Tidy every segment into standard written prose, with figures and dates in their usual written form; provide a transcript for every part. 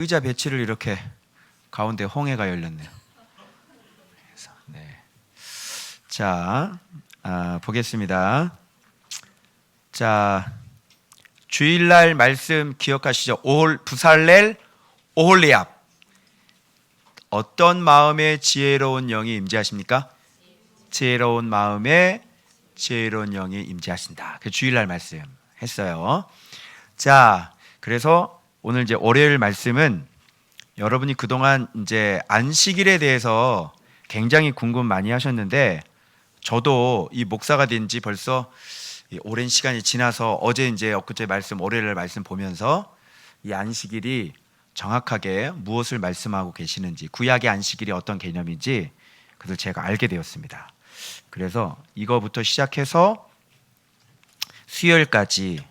의자 배치를 이렇게 가운데 홍해가 열렸네요. 그래서, 네. 자, 보겠습니다. 자, 주일날 말씀 기억하시죠? 부살렐 오홀리압. 어떤 마음에 지혜로운 영이 임재하십니까? 지혜로운 마음에 지혜로운 영이 임재하신다. 그 주일날 말씀 했어요. 자, 그래서 오늘 이제 월요일 말씀은 여러분이 그동안 이제 안식일에 대해서 굉장히 궁금 많이 하셨는데, 저도 이 목사가 된 지 벌써 오랜 시간이 지나서 어제 이제 엊그제 말씀, 월요일 말씀 보면서 이 안식일이 정확하게 무엇을 말씀하고 계시는지, 구약의 안식일이 어떤 개념인지 그것을 제가 알게 되었습니다. 그래서 이거부터 시작해서 수요일까지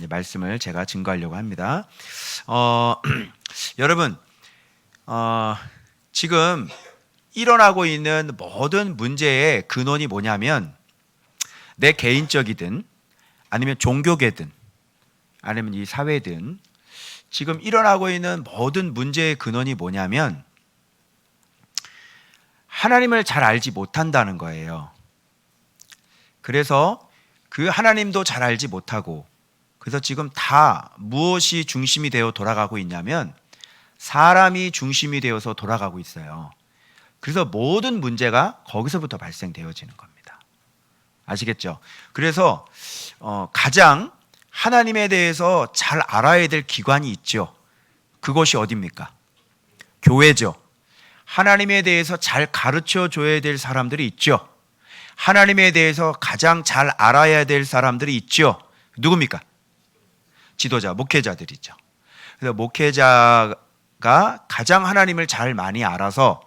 말씀을 제가 증거하려고 합니다. 여러분, 지금 일어나고 있는 모든 문제의 근원이 뭐냐면, 내 개인적이든 아니면 종교계든 아니면 이 사회든 지금 일어나고 있는 모든 문제의 근원이 뭐냐면 하나님을 잘 알지 못한다는 거예요. 그래서 그 하나님도 잘 알지 못하고, 그래서 지금 다 무엇이 중심이 되어 돌아가고 있냐면 사람이 중심이 되어서 돌아가고 있어요. 그래서 모든 문제가 거기서부터 발생되어지는 겁니다. 아시겠죠? 그래서 가장 하나님에 대해서 잘 알아야 될 기관이 있죠. 그것이 어디입니까? 교회죠. 하나님에 대해서 잘 가르쳐 줘야 될 사람들이 있죠. 하나님에 대해서 가장 잘 알아야 될 사람들이 있죠. 누굽니까? 지도자, 목회자들이죠. 그래서 목회자가 가장 하나님을 잘 많이 알아서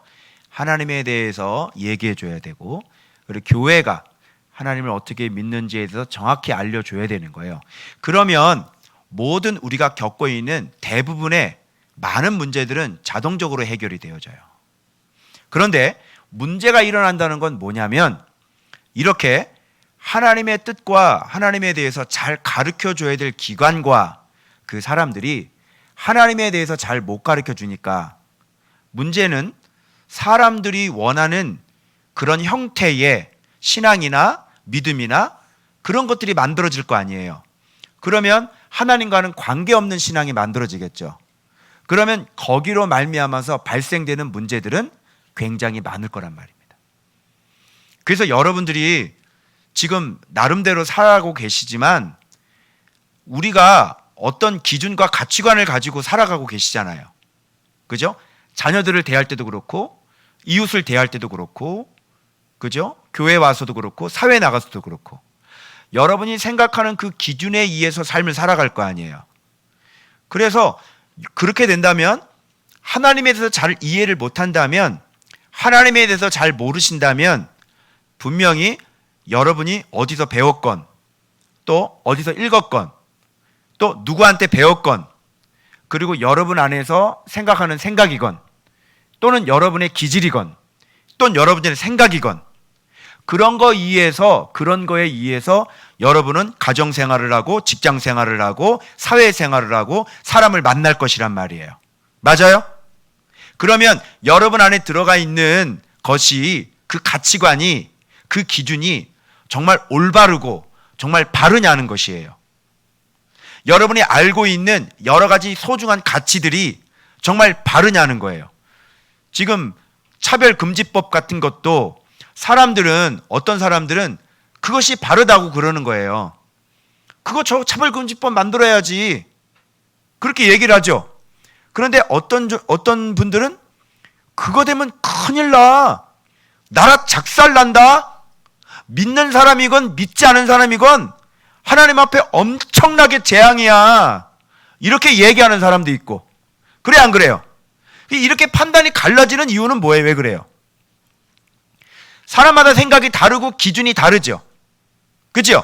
하나님에 대해서 얘기해 줘야 되고, 그리고 교회가 하나님을 어떻게 믿는지에 대해서 정확히 알려줘야 되는 거예요. 그러면 모든 우리가 겪고 있는 대부분의 많은 문제들은 자동적으로 해결이 되어져요. 그런데 문제가 일어난다는 건 뭐냐면, 이렇게 하나님의 뜻과 하나님에 대해서 잘 가르쳐 줘야 될 기관과 그 사람들이 하나님에 대해서 잘 못 가르쳐 주니까, 문제는 사람들이 원하는 그런 형태의 신앙이나 믿음이나 그런 것들이 만들어질 거 아니에요. 그러면 하나님과는 관계없는 신앙이 만들어지겠죠. 그러면 거기로 말미암아서 발생되는 문제들은 굉장히 많을 거란 말입니다. 그래서 여러분들이 지금 나름대로 살아가고 계시지만 우리가 어떤 기준과 가치관을 가지고 살아가고 계시잖아요. 그죠? 자녀들을 대할 때도 그렇고, 이웃을 대할 때도 그렇고, 그죠? 교회 와서도 그렇고, 사회에 나가서도 그렇고, 여러분이 생각하는 그 기준에 의해서 삶을 살아갈 거 아니에요. 그래서 그렇게 된다면, 하나님에 대해서 잘 이해를 못한다면, 하나님에 대해서 잘 모르신다면 분명히 여러분이 어디서 배웠건, 또 어디서 읽었건, 또 누구한테 배웠건, 그리고 여러분 안에서 생각하는 생각이건, 또는 여러분의 기질이건, 또는 여러분의 생각이건, 그런 거에 의해서 여러분은 가정생활을 하고 직장생활을 하고 사회생활을 하고 사람을 만날 것이란 말이에요. 맞아요? 그러면 여러분 안에 들어가 있는 것이, 그 가치관이, 그 기준이 정말 올바르고 정말 바르냐는 것이에요. 여러분이 알고 있는 여러 가지 소중한 가치들이 정말 바르냐는 거예요. 지금 차별금지법 같은 것도 어떤 사람들은 그것이 바르다고 그러는 거예요. 그거 차별금지법 만들어야지, 그렇게 얘기를 하죠. 그런데 어떤 분들은 그거 되면 큰일 나, 나라 작살난다, 믿는 사람이건 믿지 않은 사람이건 하나님 앞에 엄청나게 재앙이야, 이렇게 얘기하는 사람도 있고. 그래, 안 그래요? 이렇게 판단이 갈라지는 이유는 뭐예요? 왜 그래요? 사람마다 생각이 다르고 기준이 다르죠. 그죠?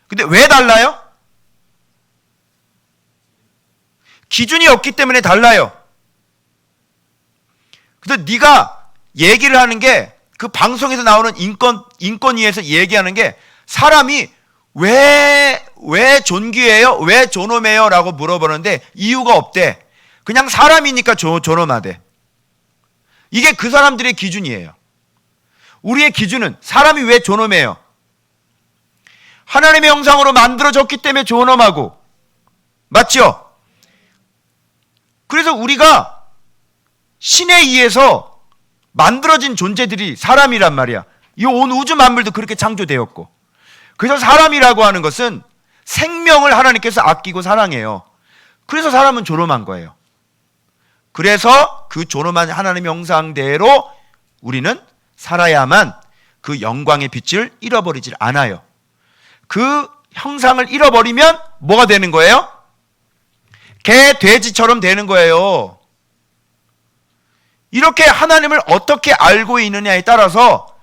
근데 왜 달라요? 기준이 없기 때문에 달라요. 그래서 네가 얘기를 하는 게, 그 방송에서 나오는 인권위에서 얘기하는 게, 사람이 왜 존귀해요? 왜 존엄해요? 라고 물어보는데 이유가 없대. 그냥 사람이니까 존엄하대. 이게 그 사람들의 기준이에요. 우리의 기준은 사람이 왜 존엄해요? 하나님의 형상으로 만들어졌기 때문에 존엄하고, 맞죠? 그래서 우리가 신에 의해서 만들어진 존재들이 사람이란 말이야. 이 온 우주 만물도 그렇게 창조되었고, 그래서 사람이라고 하는 것은 생명을 하나님께서 아끼고 사랑해요. 그래서 사람은 존엄한 거예요. 그래서 그 존엄한 하나님의 형상대로 우리는 살아야만 그 영광의 빛을 잃어버리질 않아요. 그 형상을 잃어버리면 뭐가 되는 거예요? 개, 돼지처럼 되는 거예요. 이렇게 하나님을 어떻게 알고 있느냐에 따라서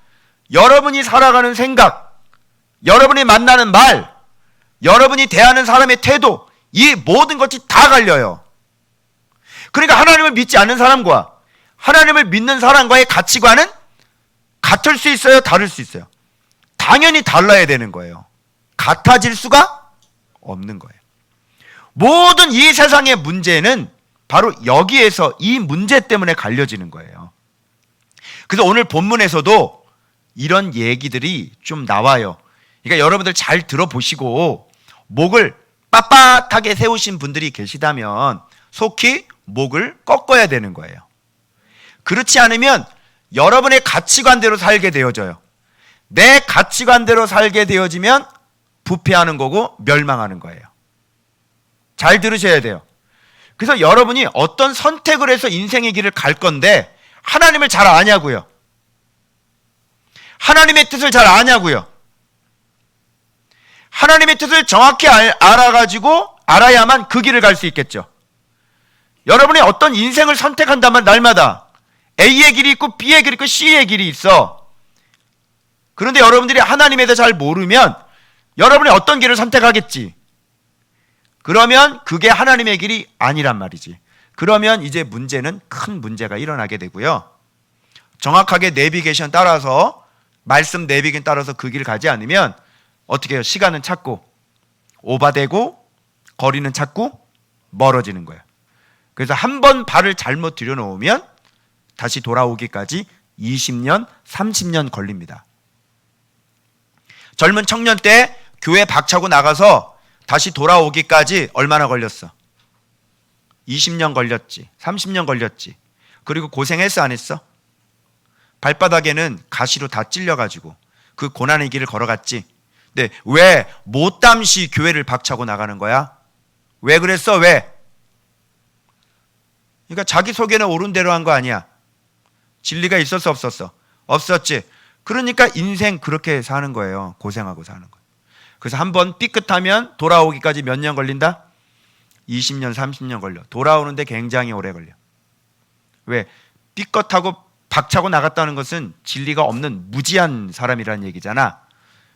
여러분이 살아가는 생각, 여러분이 만나는 말, 여러분이 대하는 사람의 태도, 이 모든 것이 다 갈려요. 그러니까 하나님을 믿지 않는 사람과 하나님을 믿는 사람과의 가치관은 같을 수 있어요? 다를 수 있어요? 당연히 달라야 되는 거예요. 같아질 수가 없는 거예요. 모든 이 세상의 문제는 바로 여기에서 이 문제 때문에 갈려지는 거예요. 그래서 오늘 본문에서도 이런 얘기들이 좀 나와요. 그러니까 여러분들 잘 들어보시고 목을 빳빳하게 세우신 분들이 계시다면 속히 목을 꺾어야 되는 거예요. 그렇지 않으면 여러분의 가치관대로 살게 되어져요. 내 가치관대로 살게 되어지면 부패하는 거고 멸망하는 거예요. 잘 들으셔야 돼요. 그래서 여러분이 어떤 선택을 해서 인생의 길을 갈 건데 하나님을 잘 아냐고요? 하나님의 뜻을 잘 아냐고요? 하나님의 뜻을 정확히 알아가지고 알아야만 그 길을 갈 수 있겠죠. 여러분이 어떤 인생을 선택한다면 날마다 A의 길이 있고 B의 길이 있고 C의 길이 있어. 그런데 여러분들이 하나님에 대해 잘 모르면 여러분이 어떤 길을 선택하겠지? 그러면 그게 하나님의 길이 아니란 말이지. 그러면 이제 문제는 큰 문제가 일어나게 되고요. 정확하게 내비게이션 따라서, 말씀 내비게이션 따라서 그 길을 가지 않으면 어떻게 해요? 시간은 찾고 오바되고 거리는 찾고 멀어지는 거예요. 그래서 한 번 발을 잘못 들여놓으면 다시 돌아오기까지 20년, 30년 걸립니다. 젊은 청년 때 교회 박차고 나가서 다시 돌아오기까지 얼마나 걸렸어? 20년 걸렸지, 30년 걸렸지. 그리고 고생했어, 안 했어? 발바닥에는 가시로 다 찔려가지고 그 고난의 길을 걸어갔지. 근데 왜 못담시 교회를 박차고 나가는 거야? 왜 그랬어? 왜? 그러니까 자기 소개는 옳은 대로 한 거 아니야. 진리가 있었어, 없었어? 없었지. 그러니까 인생 그렇게 사는 거예요. 고생하고 사는 거예요. 그래서 한번 삐끗하면 돌아오기까지 몇 년 걸린다? 20년, 30년 걸려. 돌아오는데 굉장히 오래 걸려. 왜? 삐끗하고 박차고 나갔다는 것은 진리가 없는 무지한 사람이라는 얘기잖아.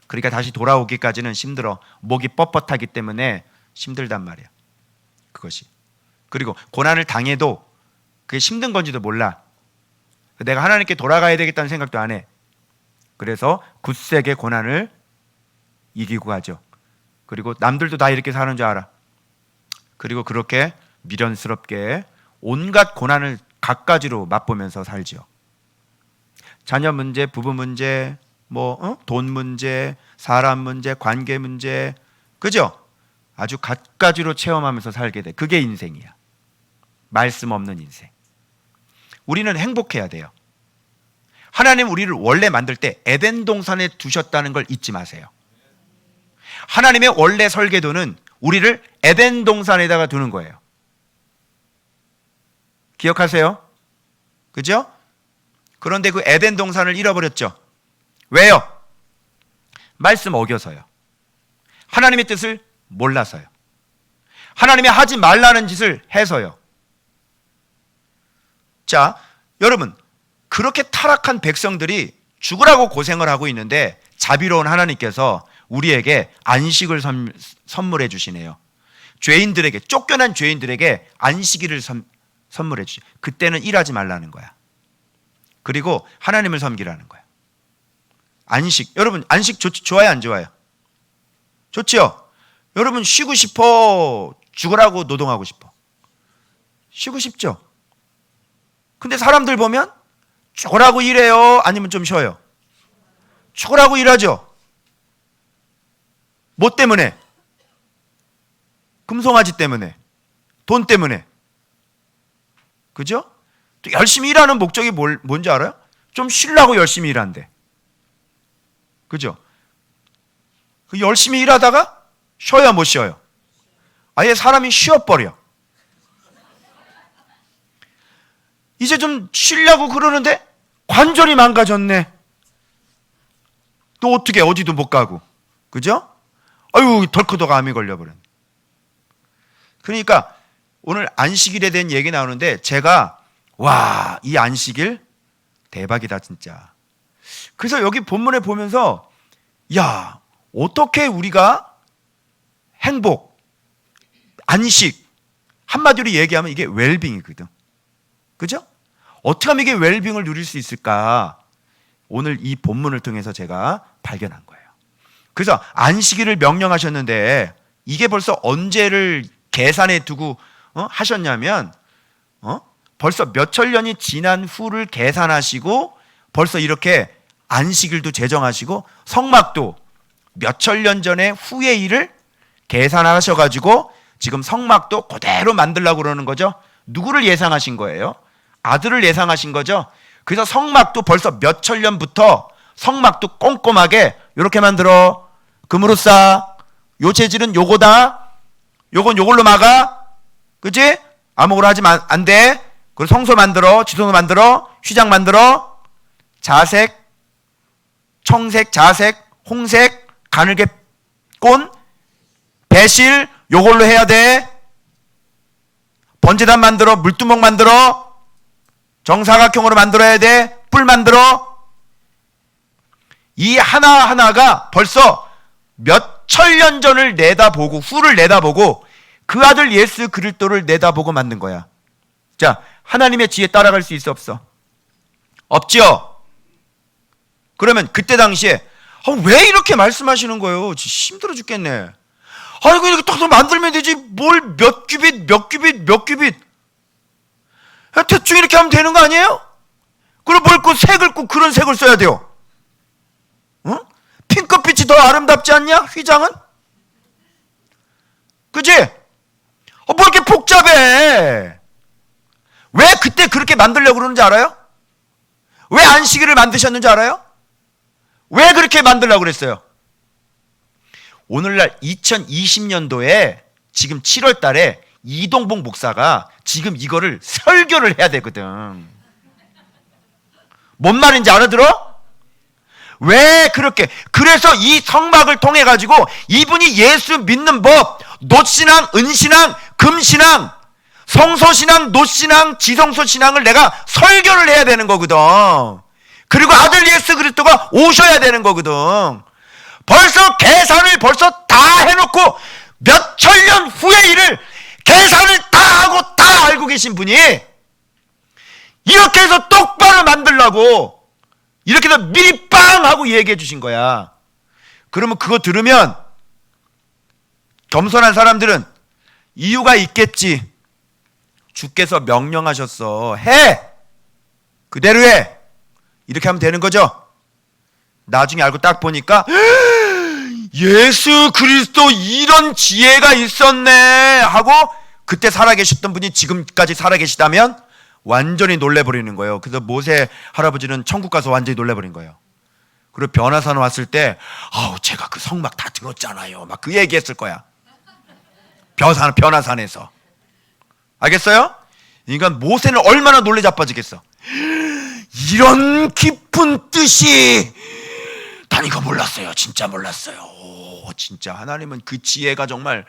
그러니까 다시 돌아오기까지는 힘들어. 목이 뻣뻣하기 때문에 힘들단 말이야. 그것이. 그리고 고난을 당해도 그게 힘든 건지도 몰라. 내가 하나님께 돌아가야 되겠다는 생각도 안 해. 그래서 굳세게 고난을 이기고 가죠. 그리고 남들도 다 이렇게 사는 줄 알아. 그리고 그렇게 미련스럽게 온갖 고난을 갖가지로 맛보면서 살지요. 자녀 문제, 부부 문제, 돈 문제, 사람 문제, 관계 문제, 그죠? 아주 갖가지로 체험하면서 살게 돼. 그게 인생이야. 말씀 없는 인생. 우리는 행복해야 돼요. 하나님 우리를 원래 만들 때 에덴 동산에 두셨다는 걸 잊지 마세요. 하나님의 원래 설계도는 우리를 에덴 동산에다가 두는 거예요. 기억하세요? 그죠? 그런데 그 에덴 동산을 잃어버렸죠. 왜요? 말씀 어겨서요. 하나님의 뜻을 몰라서요. 하나님이 하지 말라는 짓을 해서요. 자, 여러분, 그렇게 타락한 백성들이 죽으라고 고생을 하고 있는데 자비로운 하나님께서 우리에게 안식을 선물해 주시네요. 죄인들에게, 쫓겨난 죄인들에게 안식일을 선물해 주시. 그때는 일하지 말라는 거야. 그리고 하나님을 섬기라는 거야. 안식, 여러분 안식 좋아요, 안 좋아요? 좋지요? 여러분 쉬고 싶어? 죽으라고 노동하고 싶어? 쉬고 싶죠? 근데 사람들 보면 죽으라고 일해요? 아니면 좀 쉬어요? 죽으라고 일하죠? 뭐 때문에? 금송아지 때문에, 돈 때문에. 그죠? 또 열심히 일하는 목적이 뭔지 알아요? 좀 쉬려고 열심히 일한대. 그죠? 그 열심히 일하다가 쉬어야 못 쉬어요. 아예 사람이 쉬어버려. 이제 좀 쉬려고 그러는데 관절이 망가졌네. 또 어떻게 어디도 못 가고. 그죠? 아유, 덜커덕 암이 걸려버렸네. 그러니까 오늘 안식일에 대한 얘기 나오는데 제가 와, 이 안식일 대박이다 진짜. 그래서 여기 본문에 보면서 야, 어떻게 우리가 행복, 안식, 한마디로 얘기하면 이게 웰빙이거든. 그죠? 어떻게 하면 이게 웰빙을 누릴 수 있을까? 오늘 이 본문을 통해서 제가 발견한 거예요. 그래서 안식일을 명령하셨는데 이게 벌써 언제를 계산해 두고 하셨냐면 벌써 몇천 년이 지난 후를 계산하시고 벌써 이렇게 안식일도 제정하시고 성막도 몇천 년 전에 후의 일을 계산하셔가지고 지금 성막도 그대로 만들려고 그러는 거죠. 누구를 예상하신 거예요? 아들을 예상하신 거죠. 그래서 성막도 벌써 몇천 년부터 성막도 꼼꼼하게 이렇게 만들어. 금으로 쌓아. 요 재질은 요거다. 요건 요걸로 막아. 그치? 아무거나 하지만 안 돼. 그리고 성소 만들어. 지성소 만들어. 휘장 만들어. 자색, 청색, 자색, 홍색, 가늘게 꼰, 배실 요걸로 해야 돼. 번제단 만들어. 물두멍 만들어. 정사각형으로 만들어야 돼. 뿔 만들어. 이 하나하나가 벌써 몇천 년 전을 내다보고 후를 내다보고 그 아들 예수 그리스도를 내다보고 만든 거야. 자, 하나님의 지혜 따라갈 수 있어 없어? 없죠? 그러면 그때 당시에 왜 이렇게 말씀하시는 거예요? 힘들어 죽겠네. 아이고 이렇게 딱 만들면 되지 뭘 몇 규빗 몇 규빗 몇 규빗 대충 이렇게 하면 되는 거 아니에요? 그럼 뭘 그 색을 꼭 그런 색을 써야 돼요? 어? 핑크빛이 더 아름답지 않냐? 휘장은? 그지? 뭐 이렇게 복잡해? 왜 그때 그렇게 만들려고 그러는지 알아요? 왜 안식일을 만드셨는지 알아요? 왜 그렇게 만들려고 그랬어요? 오늘날 2020년도에 지금 7월 달에 이동복 목사가 지금 이거를 설교를 해야 되거든. 뭔 말인지 알아들어? 왜 그렇게? 그래서 이 성막을 통해 가지고 이분이 예수 믿는 법, 놋신앙, 은신앙, 금신앙, 성소신앙, 놋신앙, 지성소신앙을 내가 설교를 해야 되는 거거든. 그리고 아들 예수 그리스도가 오셔야 되는 거거든. 벌써 계산을 벌써 다 해놓고 몇천 년 후의 일을 계산을 다 하고 다 알고 계신 분이 이렇게 해서 똑바로 만들라고 이렇게 해서 미리 빵 하고 얘기해 주신 거야. 그러면 그거 들으면 겸손한 사람들은 이유가 있겠지. 주께서 명령하셨어. 해! 그대로 해! 이렇게 하면 되는 거죠. 나중에 알고 딱 보니까 예수 그리스도 이런 지혜가 있었네 하고 그때 살아계셨던 분이 지금까지 살아계시다면 완전히 놀래버리는 거예요. 그래서 모세 할아버지는 천국 가서 완전히 놀래버린 거예요. 그리고 변화산 왔을 때 제가 그 성막 다 들었잖아요 막 그 얘기했을 거야. 변화산에서. 알겠어요? 그러니까 모세는 얼마나 놀래 자빠지겠어. 이런 깊은 뜻이 난 이거 몰랐어요. 진짜 몰랐어요. 진짜 하나님은 그 지혜가 정말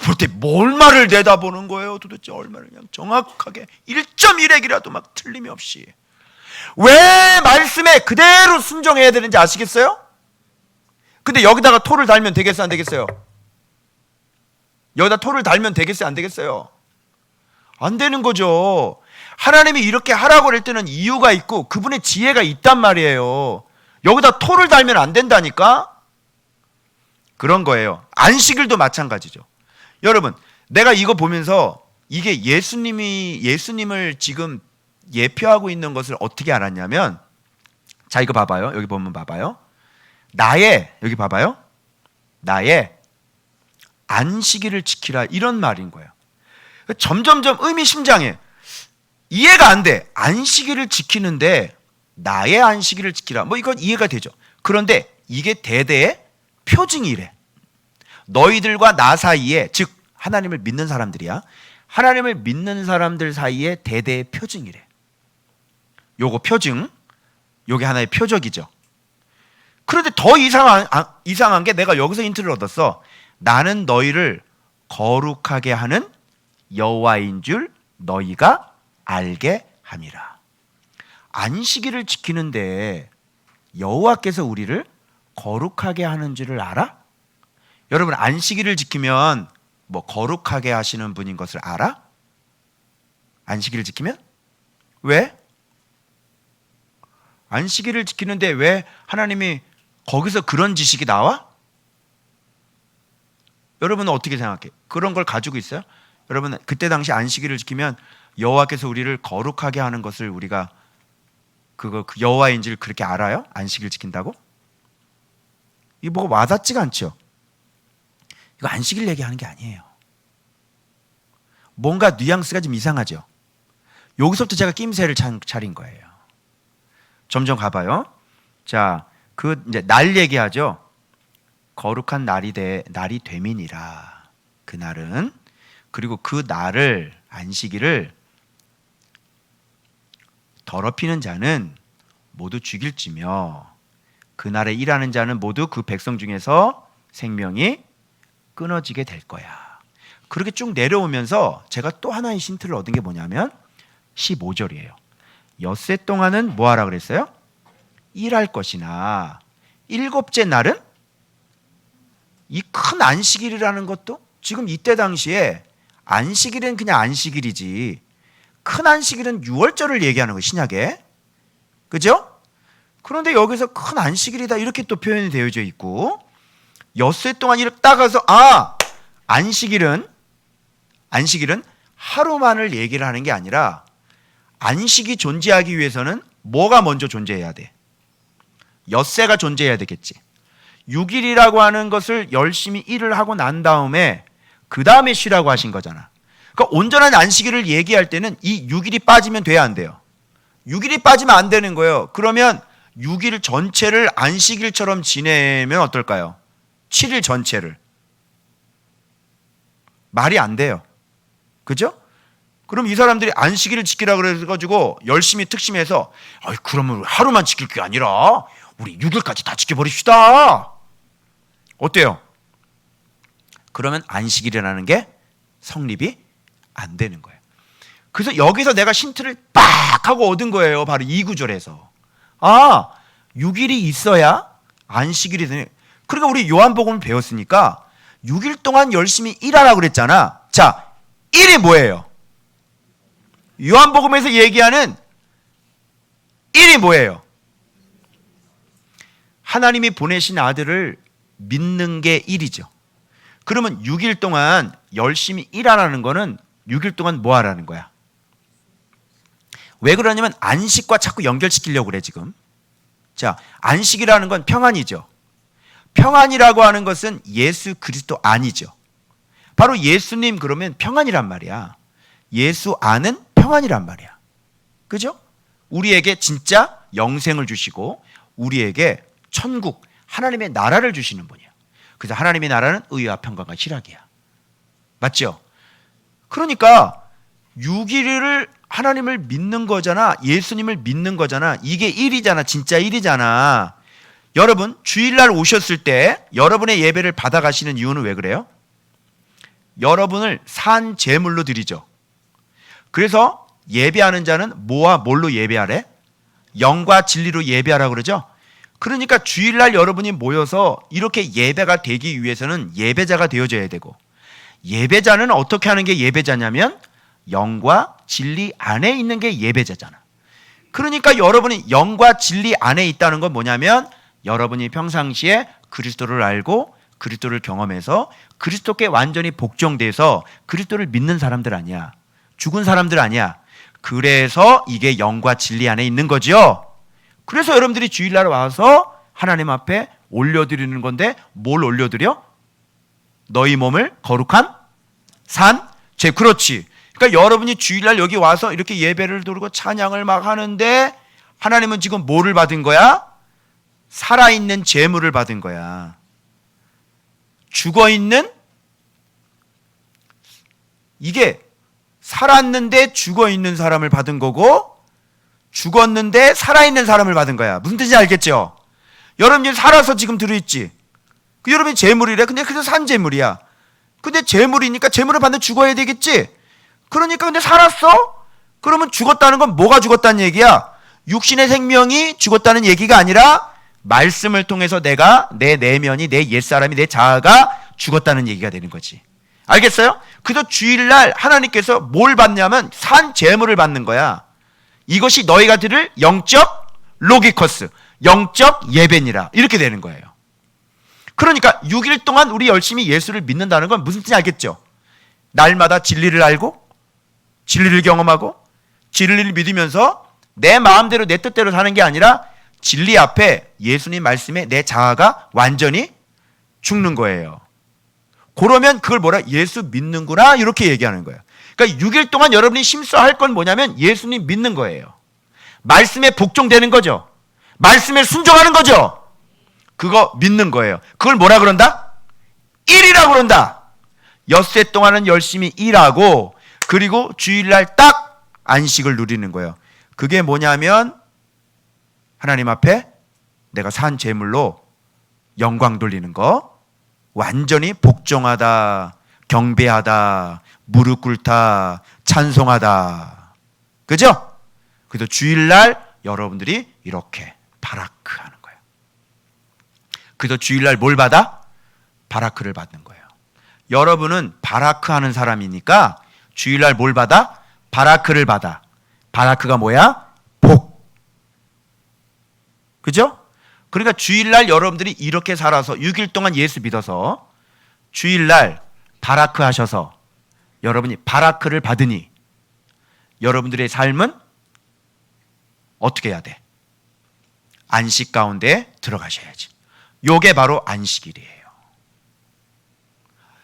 볼 때 뭘 말을 내다보는 거예요. 도대체 얼마나 그냥 정확하게 1.1핵이라도 막 틀림이 없이. 왜 말씀에 그대로 순종해야 되는지 아시겠어요? 근데 여기다가 토를 달면 되겠어요? 안 되겠어요? 여기다 토를 달면 되겠어요? 안 되겠어요? 안 되는 거죠. 하나님이 이렇게 하라고 할 때는 이유가 있고 그분의 지혜가 있단 말이에요. 여기다 토를 달면 안 된다니까? 그런 거예요. 안식일도 마찬가지죠. 여러분, 내가 이거 보면서 이게 예수님을 지금 예표하고 있는 것을 어떻게 알았냐면, 자, 이거 봐봐요. 여기 보면 봐봐요. 여기 봐봐요. 나의 안식일을 지키라, 이런 말인 거예요. 점점점 의미심장해. 이해가 안 돼. 안식일을 지키는데 나의 안식일을 지키라, 뭐 이건 이해가 되죠. 그런데 이게 대대의 표징이래. 너희들과 나 사이에, 즉 하나님을 믿는 사람들이야, 하나님을 믿는 사람들 사이에 대대의 표징이래. 요거 표징, 요게 하나의 표적이죠. 그런데 더 이상한 게, 내가 여기서 힌트를 얻었어. 나는 너희를 거룩하게 하는 여호와인 줄 너희가 알게 함이라. 안식일을 지키는데 여호와께서 우리를 거룩하게 하는 줄을 알아? 여러분, 안식일을 지키면 뭐 거룩하게 하시는 분인 것을 알아? 안식일을 지키면? 왜? 안식일을 지키는데 왜 하나님이 거기서 그런 지식이 나와? 여러분은 어떻게 생각해? 그런 걸 가지고 있어요? 여러분, 그때 당시 안식일을 지키면 여호와께서 우리를 거룩하게 하는 것을 우리가 그 여호와인지를 그렇게 알아요? 안식일 지킨다고? 이거 뭐가 와닿지가 않죠? 이거 안식일 얘기하는 게 아니에요. 뭔가 뉘앙스가 좀 이상하죠? 여기서부터 제가 낌새를 차린 거예요. 점점 가봐요. 자, 이제 날 얘기하죠. 거룩한 날이 됨이니라. 그 날은. 그리고 그 날을, 안식일을 더럽히는 자는 모두 죽일지며 그 날에 일하는 자는 모두 그 백성 중에서 생명이 끊어지게 될 거야. 그렇게 쭉 내려오면서 제가 또 하나의 힌트를 얻은 게 뭐냐면 15절이에요. 엿새 동안은 뭐 하라 그랬어요? 일할 것이나 일곱째 날은, 이 큰 안식일이라는 것도 지금 이때 당시에 안식일은 그냥 안식일이지, 큰 안식일은 6월절을 얘기하는 거예요, 신약에. 그죠? 그런데 여기서 큰 안식일이다 이렇게 또 표현이 되어져 있고, 엿새 동안 이렇게 따가서 안식일은 하루만을 얘기를 하는 게 아니라, 안식이 존재하기 위해서는 뭐가 먼저 존재해야 돼? 엿새가 존재해야 되겠지. 6일이라고 하는 것을 열심히 일을 하고 난 다음에 그 다음에 쉬라고 하신 거잖아. 그러니까 온전한 안식일을 얘기할 때는 이 6일이 빠지면 돼야 안 돼요? 6일이 빠지면 안 되는 거예요. 그러면 6일 전체를 안식일처럼 지내면 어떨까요? 7일 전체를. 말이 안 돼요. 그죠? 그럼 이 사람들이 안식일을 지키라 그래가지고 열심히 특심해서, 그러면 하루만 지킬 게 아니라 우리 6일까지 다 지켜버립시다. 어때요? 그러면 안식일이라는 게 성립이 안 되는 거예요. 그래서 여기서 내가 힌트를 빡 하고 얻은 거예요. 바로 이 구절에서. 6일이 있어야 안식일이 되네. 그러니까 우리 요한복음을 배웠으니까 6일 동안 열심히 일하라고 그랬잖아. 자, 일이 뭐예요? 요한복음에서 얘기하는 일이 뭐예요? 하나님이 보내신 아들을 믿는 게 일이죠. 그러면 6일 동안 열심히 일하라는 거는 6일 동안 뭐 하라는 거야? 왜 그러냐면 안식과 자꾸 연결시키려고 그래 지금. 자, 안식이라는 건 평안이죠. 평안이라고 하는 것은 예수 그리스도 안이죠. 바로 예수님 그러면 평안이란 말이야. 예수 안은 평안이란 말이야. 그죠? 우리에게 진짜 영생을 주시고 우리에게 천국, 하나님의 나라를 주시는 분이야. 그래서 하나님의 나라는 의와 평강과 희락이야. 맞죠? 그러니까 6일을 하나님을 믿는 거잖아. 예수님을 믿는 거잖아. 이게 일이잖아. 진짜 일이잖아. 여러분, 주일날 오셨을 때 여러분의 예배를 받아가시는 이유는 왜 그래요? 여러분을 산 제물로 드리죠. 그래서 예배하는 자는 뭐와 뭘로 예배하래? 영과 진리로 예배하라 그러죠. 그러니까 주일날 여러분이 모여서 이렇게 예배가 되기 위해서는 예배자가 되어져야 되고, 예배자는 어떻게 하는 게 예배자냐면 영과 진리 안에 있는 게 예배자잖아. 그러니까 여러분이 영과 진리 안에 있다는 건 뭐냐면 여러분이 평상시에 그리스도를 알고 그리스도를 경험해서 그리스도께 완전히 복종돼서 그리스도를 믿는 사람들 아니야. 죽은 사람들 아니야. 그래서 이게 영과 진리 안에 있는 거죠. 그래서 여러분들이 주일날 와서 하나님 앞에 올려드리는 건데 뭘 올려드려? 너희 몸을 거룩한 산? 그렇지. 그러니까 여러분이 주일날 여기 와서 이렇게 예배를 드리고 찬양을 막 하는데 하나님은 지금 뭐를 받은 거야? 살아있는 재물을 받은 거야. 죽어있는, 이게 살았는데 죽어있는 사람을 받은 거고 죽었는데 살아있는 사람을 받은 거야. 무슨 뜻인지 알겠죠? 여러분이 살아서 지금 들어있지. 그 여러분이 재물이래. 근데 그래서 산 재물이야. 근데 재물이니까 재물을 받는 죽어야 되겠지. 그러니까 근데 살았어? 그러면 죽었다는 건 뭐가 죽었다는 얘기야? 육신의 생명이 죽었다는 얘기가 아니라 말씀을 통해서 내가 내 내면이 내 옛사람이 내 자아가 죽었다는 얘기가 되는 거지. 알겠어요? 그래서 주일날 하나님께서 뭘 받냐면 산 재물을 받는 거야. 이것이 너희가 들을 영적 로기커스, 영적 예배니라. 이렇게 되는 거예요. 그러니까 6일 동안 우리 열심히 예수를 믿는다는 건 무슨 뜻인지 알겠죠? 날마다 진리를 알고 진리를 경험하고 진리를 믿으면서 내 마음대로 내 뜻대로 사는 게 아니라 진리 앞에 예수님 말씀에 내 자아가 완전히 죽는 거예요. 그러면 그걸 뭐라? 예수 믿는구나 이렇게 얘기하는 거예요. 그러니까 6일 동안 여러분이 힘써 할 건 뭐냐면 예수님 믿는 거예요. 말씀에 복종되는 거죠. 말씀에 순종하는 거죠. 그거 믿는 거예요. 그걸 뭐라 그런다? 일이라고 그런다. 엿새 동안은 열심히 일하고 그리고 주일날 딱 안식을 누리는 거예요. 그게 뭐냐면 하나님 앞에 내가 산 제물로 영광 돌리는 거, 완전히 복종하다, 경배하다, 무릎 꿇다, 찬송하다. 그죠? 그래서 주일날 여러분들이 이렇게 바라크 하는 거예요. 그래서 주일날 뭘 받아? 바라크를 받는 거예요. 여러분은 바라크 하는 사람이니까 주일날 뭘 받아? 바라크를 받아. 바라크가 뭐야? 복. 그죠? 그러니까 주일날 여러분들이 이렇게 살아서 6일 동안 예수 믿어서 주일날 바라크 하셔서 여러분이 바라크를 받으니 여러분들의 삶은 어떻게 해야 돼? 안식 가운데 들어가셔야지. 요게 바로 안식일이에요.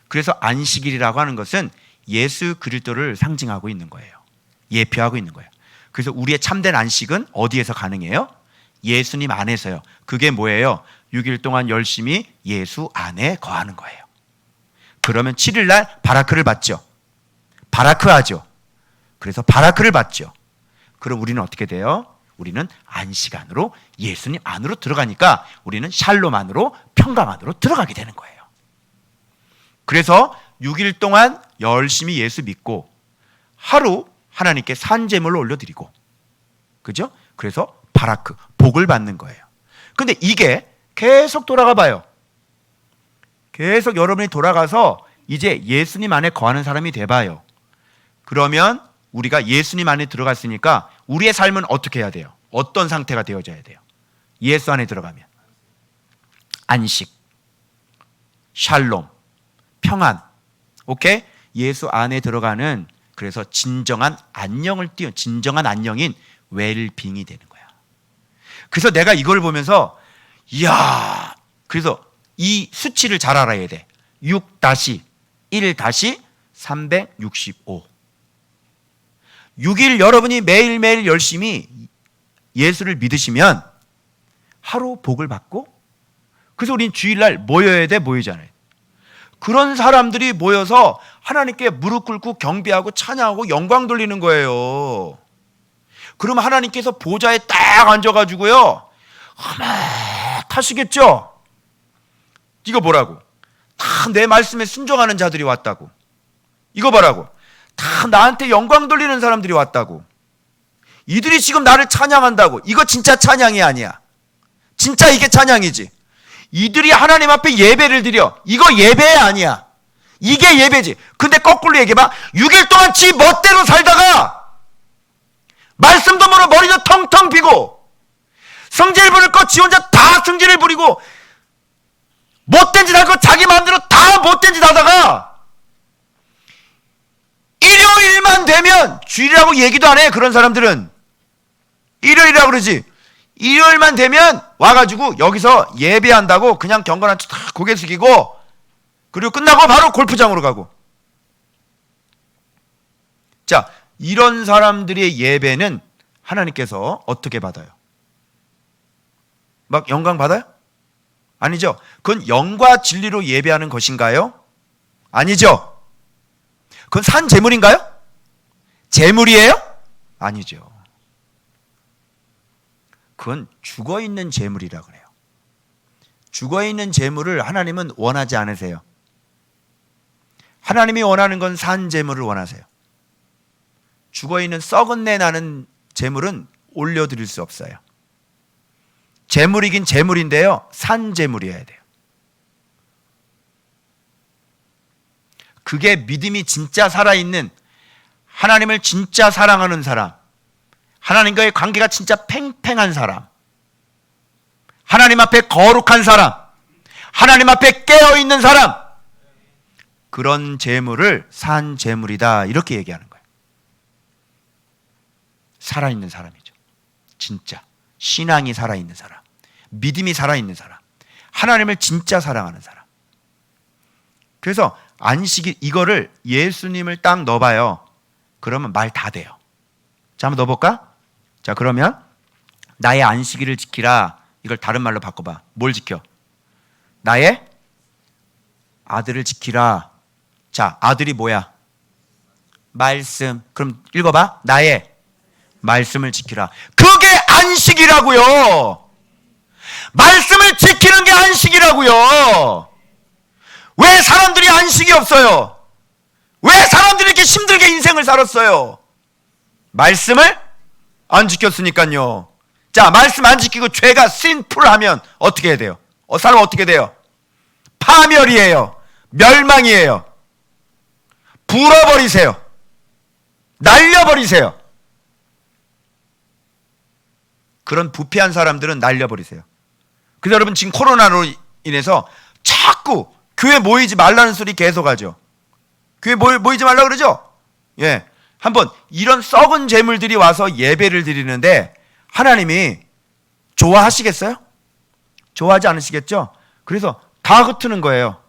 그래서 안식일이라고 하는 것은 예수 그리스도를 상징하고 있는 거예요. 예표하고 있는 거예요. 그래서 우리의 참된 안식은 어디에서 가능해요? 예수님 안에서요. 그게 뭐예요? 6일 동안 열심히 예수 안에 거하는 거예요. 그러면 7일날 바라크를 받죠. 바라크 하죠. 그래서 바라크를 받죠. 그럼 우리는 어떻게 돼요? 우리는 안식 안으로 예수님 안으로 들어가니까 우리는 샬롬 안으로 평강 안으로 들어가게 되는 거예요. 그래서 6일 동안 열심히 예수 믿고 하루 하나님께 산제물로 올려드리고, 그죠? 그래서 바라크, 복을 받는 거예요. 근데 이게 계속 돌아가 봐요. 계속 여러분이 돌아가서 이제 예수님 안에 거하는 사람이 돼봐요. 그러면 우리가 예수님 안에 들어갔으니까 우리의 삶은 어떻게 해야 돼요? 어떤 상태가 되어져야 돼요? 예수 안에 들어가면 안식, 샬롬, 평안. 오케이? 예수 안에 들어가는, 그래서 진정한 안녕을 띄운, 진정한 안녕인 웰빙이 되는 거야. 그래서 내가 이걸 보면서 이야, 그래서 이 수치를 잘 알아야 돼. 6-1-365. 6일 여러분이 매일매일 열심히 예수를 믿으시면 하루 복을 받고, 그래서 우린 주일날 모여야 돼, 모이잖아요. 그런 사람들이 모여서 하나님께 무릎 꿇고 경배하고 찬양하고 영광 돌리는 거예요. 그러면 하나님께서 보좌에 딱 앉아가지고요, 하시겠죠? 이거 뭐라고? 다 내 말씀에 순종하는 자들이 왔다고. 이거 뭐라고? 다 나한테 영광 돌리는 사람들이 왔다고. 이들이 지금 나를 찬양한다고. 이거 진짜 찬양이 아니야. 진짜 이게 찬양이지. 이들이 하나님 앞에 예배를 드려. 이거 예배 아니야. 이게 예배지. 근데 거꾸로 얘기해봐. 6일 동안 지 멋대로 살다가 말씀도 모르고 머리도 텅텅 비고 성질 부릴 것 지 혼자 다 성질을 부리고 못된 짓 할 거 자기 마음대로 다 못된 짓 하다가 일요일만 되면 주일이라고 얘기도 안 해. 그런 사람들은 일요일이라고 그러지. 일요일만 되면 와가지고 여기서 예배한다고 그냥 경건한 척 고개 숙이고, 그리고 끝나고 바로 골프장으로 가고. 자, 이런 사람들의 예배는 하나님께서 어떻게 받아요? 막 영광 받아요? 아니죠. 그건 영과 진리로 예배하는 것인가요? 아니죠. 그건 산 제물인가요? 제물이에요? 아니죠. 그건 죽어있는 제물이라 그래요. 죽어있는 제물을 하나님은 원하지 않으세요. 하나님이 원하는 건 산 제물을 원하세요. 죽어있는 썩은 내 나는 제물은 올려드릴 수 없어요. 제물이긴 제물인데요, 산 제물이어야 돼요. 그게 믿음이 진짜 살아있는, 하나님을 진짜 사랑하는 사람, 하나님과의 관계가 진짜 팽팽한 사람, 하나님 앞에 거룩한 사람, 하나님 앞에 깨어있는 사람, 그런 제물을 산 제물이다, 이렇게 얘기하는 거예요. 살아있는 사람이죠. 진짜 신앙이 살아있는 사람, 믿음이 살아있는 사람, 하나님을 진짜 사랑하는 사람. 그래서 안식일, 이거를 예수님을 딱 넣어봐요. 그러면 말 다 돼요. 자, 한번 넣어볼까? 자, 그러면 나의 안식일을 지키라, 이걸 다른 말로 바꿔봐. 뭘 지켜? 나의 아들을 지키라. 자, 아들이 뭐야? 말씀. 그럼 읽어봐. 나의 말씀을 지키라. 그게 안식이라고요. 말씀을 지키는 게 안식이라고요. 왜 사람들이 안식이 없어요? 왜 사람들이 이렇게 힘들게 인생을 살았어요? 말씀을 안 지켰으니까요. 자, 말씀 안 지키고 죄가 sinful하면 어떻게 해야 돼요? 사람 어떻게 돼요? 파멸이에요. 멸망이에요. 불어버리세요. 날려버리세요. 그런 부패한 사람들은 날려버리세요. 그래서 여러분, 지금 코로나로 인해서 자꾸 교회 모이지 말라는 소리 계속하죠. 교회 모이지 말라 그러죠? 예. 한번 이런 썩은 재물들이 와서 예배를 드리는데 하나님이 좋아하시겠어요? 좋아하지 않으시겠죠? 그래서 다 흩트는 거예요.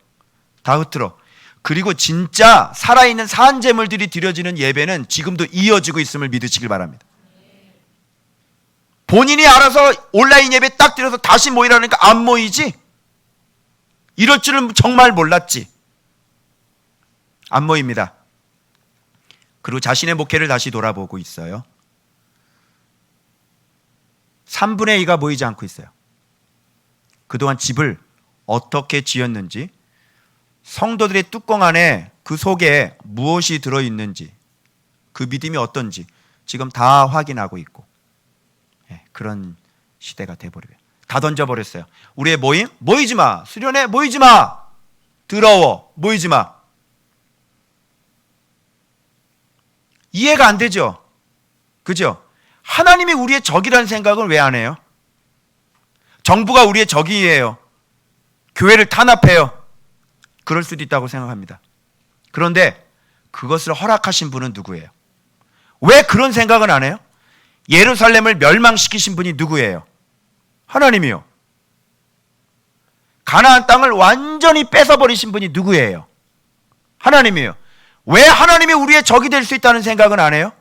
다 흩트러. 그리고 진짜 살아있는 산 재물들이 드려지는 예배는 지금도 이어지고 있음을 믿으시길 바랍니다. 본인이 알아서 온라인 예배 딱 드려서 다시 모이라니까 안 모이지? 이럴 줄은 정말 몰랐지. 안 모입니다. 그리고 자신의 목회를 다시 돌아보고 있어요. 3분의 2가 모이지 않고 있어요. 그동안 집을 어떻게 지었는지, 성도들의 뚜껑 안에 그 속에 무엇이 들어있는지, 그 믿음이 어떤지 지금 다 확인하고 있고, 그런 시대가 돼버려요. 다 던져버렸어요. 우리의 모임? 모이지 마. 수련회? 모이지 마. 더러워. 모이지 마. 이해가 안 되죠? 그죠? 하나님이 우리의 적이라는 생각을 왜 안 해요? 정부가 우리의 적이에요. 교회를 탄압해요. 그럴 수도 있다고 생각합니다. 그런데 그것을 허락하신 분은 누구예요? 왜 그런 생각은 안 해요? 예루살렘을 멸망시키신 분이 누구예요? 하나님이요. 가나안 땅을 완전히 뺏어버리신 분이 누구예요? 하나님이요. 왜 하나님이 우리의 적이 될 수 있다는 생각은 안 해요?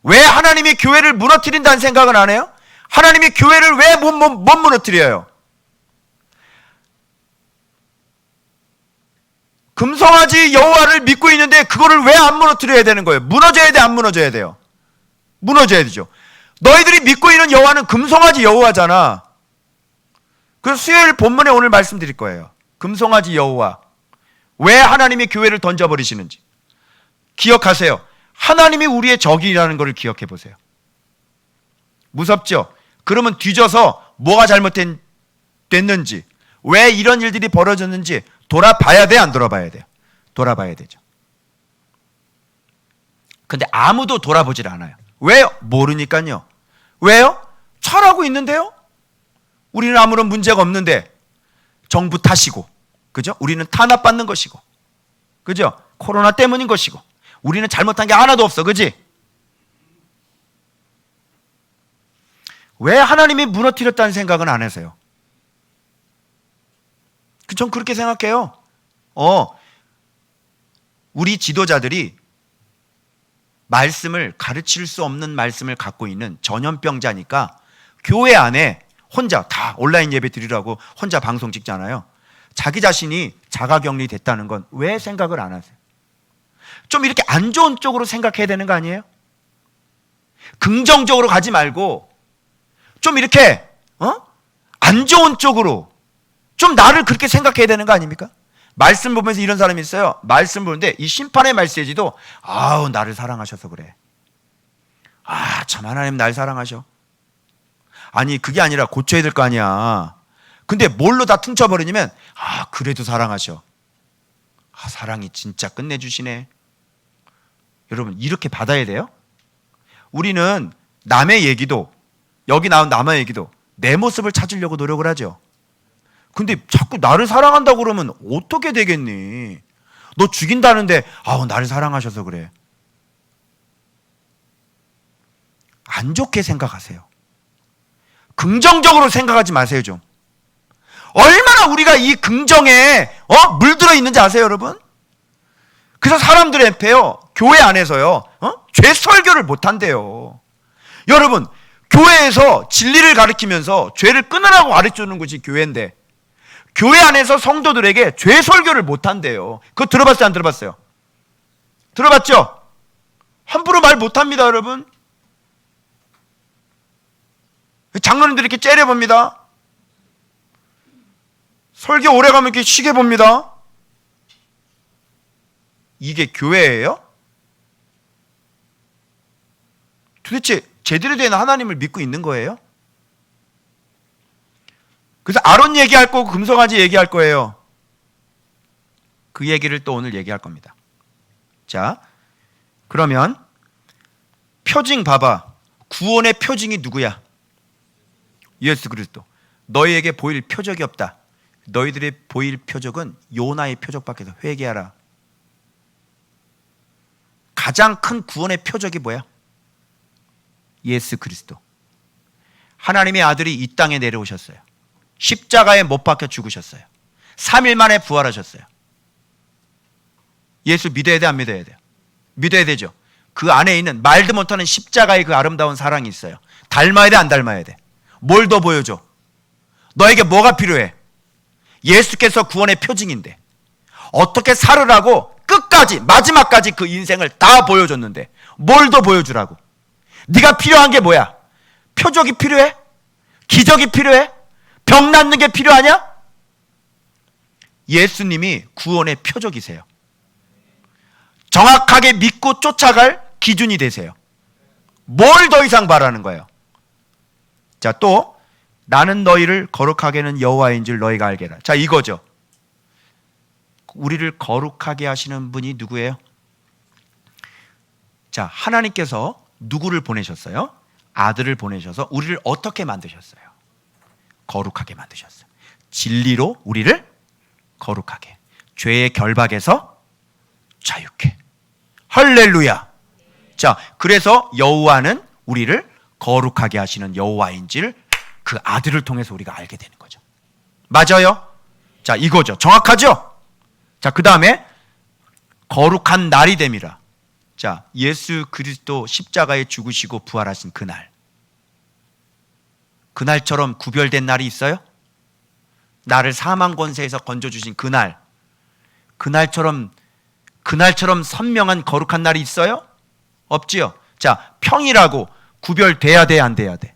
왜 하나님이 교회를 무너뜨린다는 생각은 안 해요? 하나님이 교회를 왜 못 무너뜨려요? 금송아지 여호와를 믿고 있는데 그거를 왜 안 무너뜨려야 되는 거예요? 무너져야 돼, 안 무너져야 돼요? 무너져야 되죠. 너희들이 믿고 있는 여호와는 금송아지 여호와잖아. 그래서 수요일 본문에 오늘 말씀드릴 거예요. 금송아지 여호와. 왜 하나님이 교회를 던져버리시는지 기억하세요. 하나님이 우리의 적이라는 것을 기억해 보세요. 무섭죠? 그러면 뒤져서 뭐가 잘못됐는지, 왜 이런 일들이 벌어졌는지 돌아봐야 돼, 안 돌아봐야 돼요? 돌아봐야 되죠. 근데 아무도 돌아보질 않아요. 왜요? 모르니까요. 왜요? 잘하고 있는데요? 우리는 아무런 문제가 없는데. 정부 탓이고, 그죠? 우리는 탄압받는 것이고, 그죠? 코로나 때문인 것이고, 우리는 잘못한 게 하나도 없어, 그지? 왜 하나님이 무너뜨렸다는 생각은 안 하세요? 전 그렇게 생각해요. 우리 지도자들이 말씀을 가르칠 수 없는 말씀을 갖고 있는 전염병자니까 교회 안에 혼자 다 온라인 예배 드리라고 혼자 방송 찍잖아요. 자기 자신이 자가격리 됐다는 건 왜 생각을 안 하세요? 좀 이렇게 안 좋은 쪽으로 생각해야 되는 거 아니에요? 긍정적으로 가지 말고 좀 이렇게 안 좋은 쪽으로 좀 나를 그렇게 생각해야 되는 거 아닙니까? 말씀 보면서 이런 사람이 있어요. 말씀 보는데 이 심판의 메시지도 아우 나를 사랑하셔서 그래. 아 참 하나님 날 사랑하셔. 아니 그게 아니라 고쳐야 될 거 아니야. 근데 뭘로 다 퉁쳐버리냐면 아 그래도 사랑하셔. 아 사랑이 진짜 끝내주시네. 여러분 이렇게 받아야 돼요? 우리는 남의 얘기도 여기 나온 남의 얘기도 내 모습을 찾으려고 노력을 하죠. 근데 자꾸 나를 사랑한다고 그러면 어떻게 되겠니? 너 죽인다는데 아우 나를 사랑하셔서 그래. 안 좋게 생각하세요. 긍정적으로 생각하지 마세요 좀. 얼마나 우리가 이 긍정에 물들어 있는지 아세요 여러분? 그래서 사람들한테요 교회 안에서요 죄 설교를 못한대요. 여러분 교회에서 진리를 가르치면서 죄를 끊으라고 가르쳐주는 것이 교회인데 교회 안에서 성도들에게 죄 설교를 못한대요. 그거 들어봤어요 안 들어봤어요? 들어봤죠? 함부로 말 못합니다 여러분. 장로님들 이렇게 째려봅니다. 설교 오래 가면 이렇게 쉬게 봅니다. 이게 교회예요? 도대체 제대로 된 하나님을 믿고 있는 거예요? 그래서 아론 얘기할 거고 금송아지 얘기할 거예요. 그 얘기를 또 오늘 얘기할 겁니다. 자, 그러면 표징 봐봐. 구원의 표징이 누구야? 예수 그리스도. 너희에게 보일 표적이 없다. 너희들의 보일 표적은 요나의 표적밖에 없어. 회개하라. 가장 큰 구원의 표적이 뭐야? 예수 그리스도. 하나님의 아들이 이 땅에 내려오셨어요. 십자가에 못 박혀 죽으셨어요. 3일 만에 부활하셨어요. 예수 믿어야 돼 안 믿어야 돼요? 믿어야 되죠. 그 안에 있는 말도 못하는 십자가의 그 아름다운 사랑이 있어요. 닮아야 돼 안 닮아야 돼? 뭘 더 보여줘? 너에게 뭐가 필요해? 예수께서 구원의 표징인데 어떻게 살으라고 끝까지 마지막까지 그 인생을 다 보여줬는데 뭘 더 보여주라고? 네가 필요한 게 뭐야? 표적이 필요해? 기적이 필요해? 병 낫는 게 필요하냐? 예수님이 구원의 표적이세요. 정확하게 믿고 쫓아갈 기준이 되세요. 뭘 더 이상 바라는 거예요? 자, 또 나는 너희를 거룩하게 하는 여호와인 줄 너희가 알게라. 자, 이거죠. 우리를 거룩하게 하시는 분이 누구예요? 자, 하나님께서 누구를 보내셨어요? 아들을 보내셔서 우리를 어떻게 만드셨어요? 거룩하게 만드셨어요. 진리로 우리를 거룩하게, 죄의 결박에서 자유케. 할렐루야. 자, 그래서 여호와는 우리를 거룩하게 하시는 여호와인지를 그 아들을 통해서 우리가 알게 되는 거죠. 맞아요? 자, 이거죠. 정확하죠? 자, 그 다음에 거룩한 날이 됨이라. 자, 예수 그리스도 십자가에 죽으시고 부활하신 그날. 그날처럼 구별된 날이 있어요? 나를 사망 권세에서 건져주신 그날. 그날처럼 선명한 거룩한 날이 있어요? 없지요? 자, 평이라고 구별돼야 돼, 안 돼야 돼?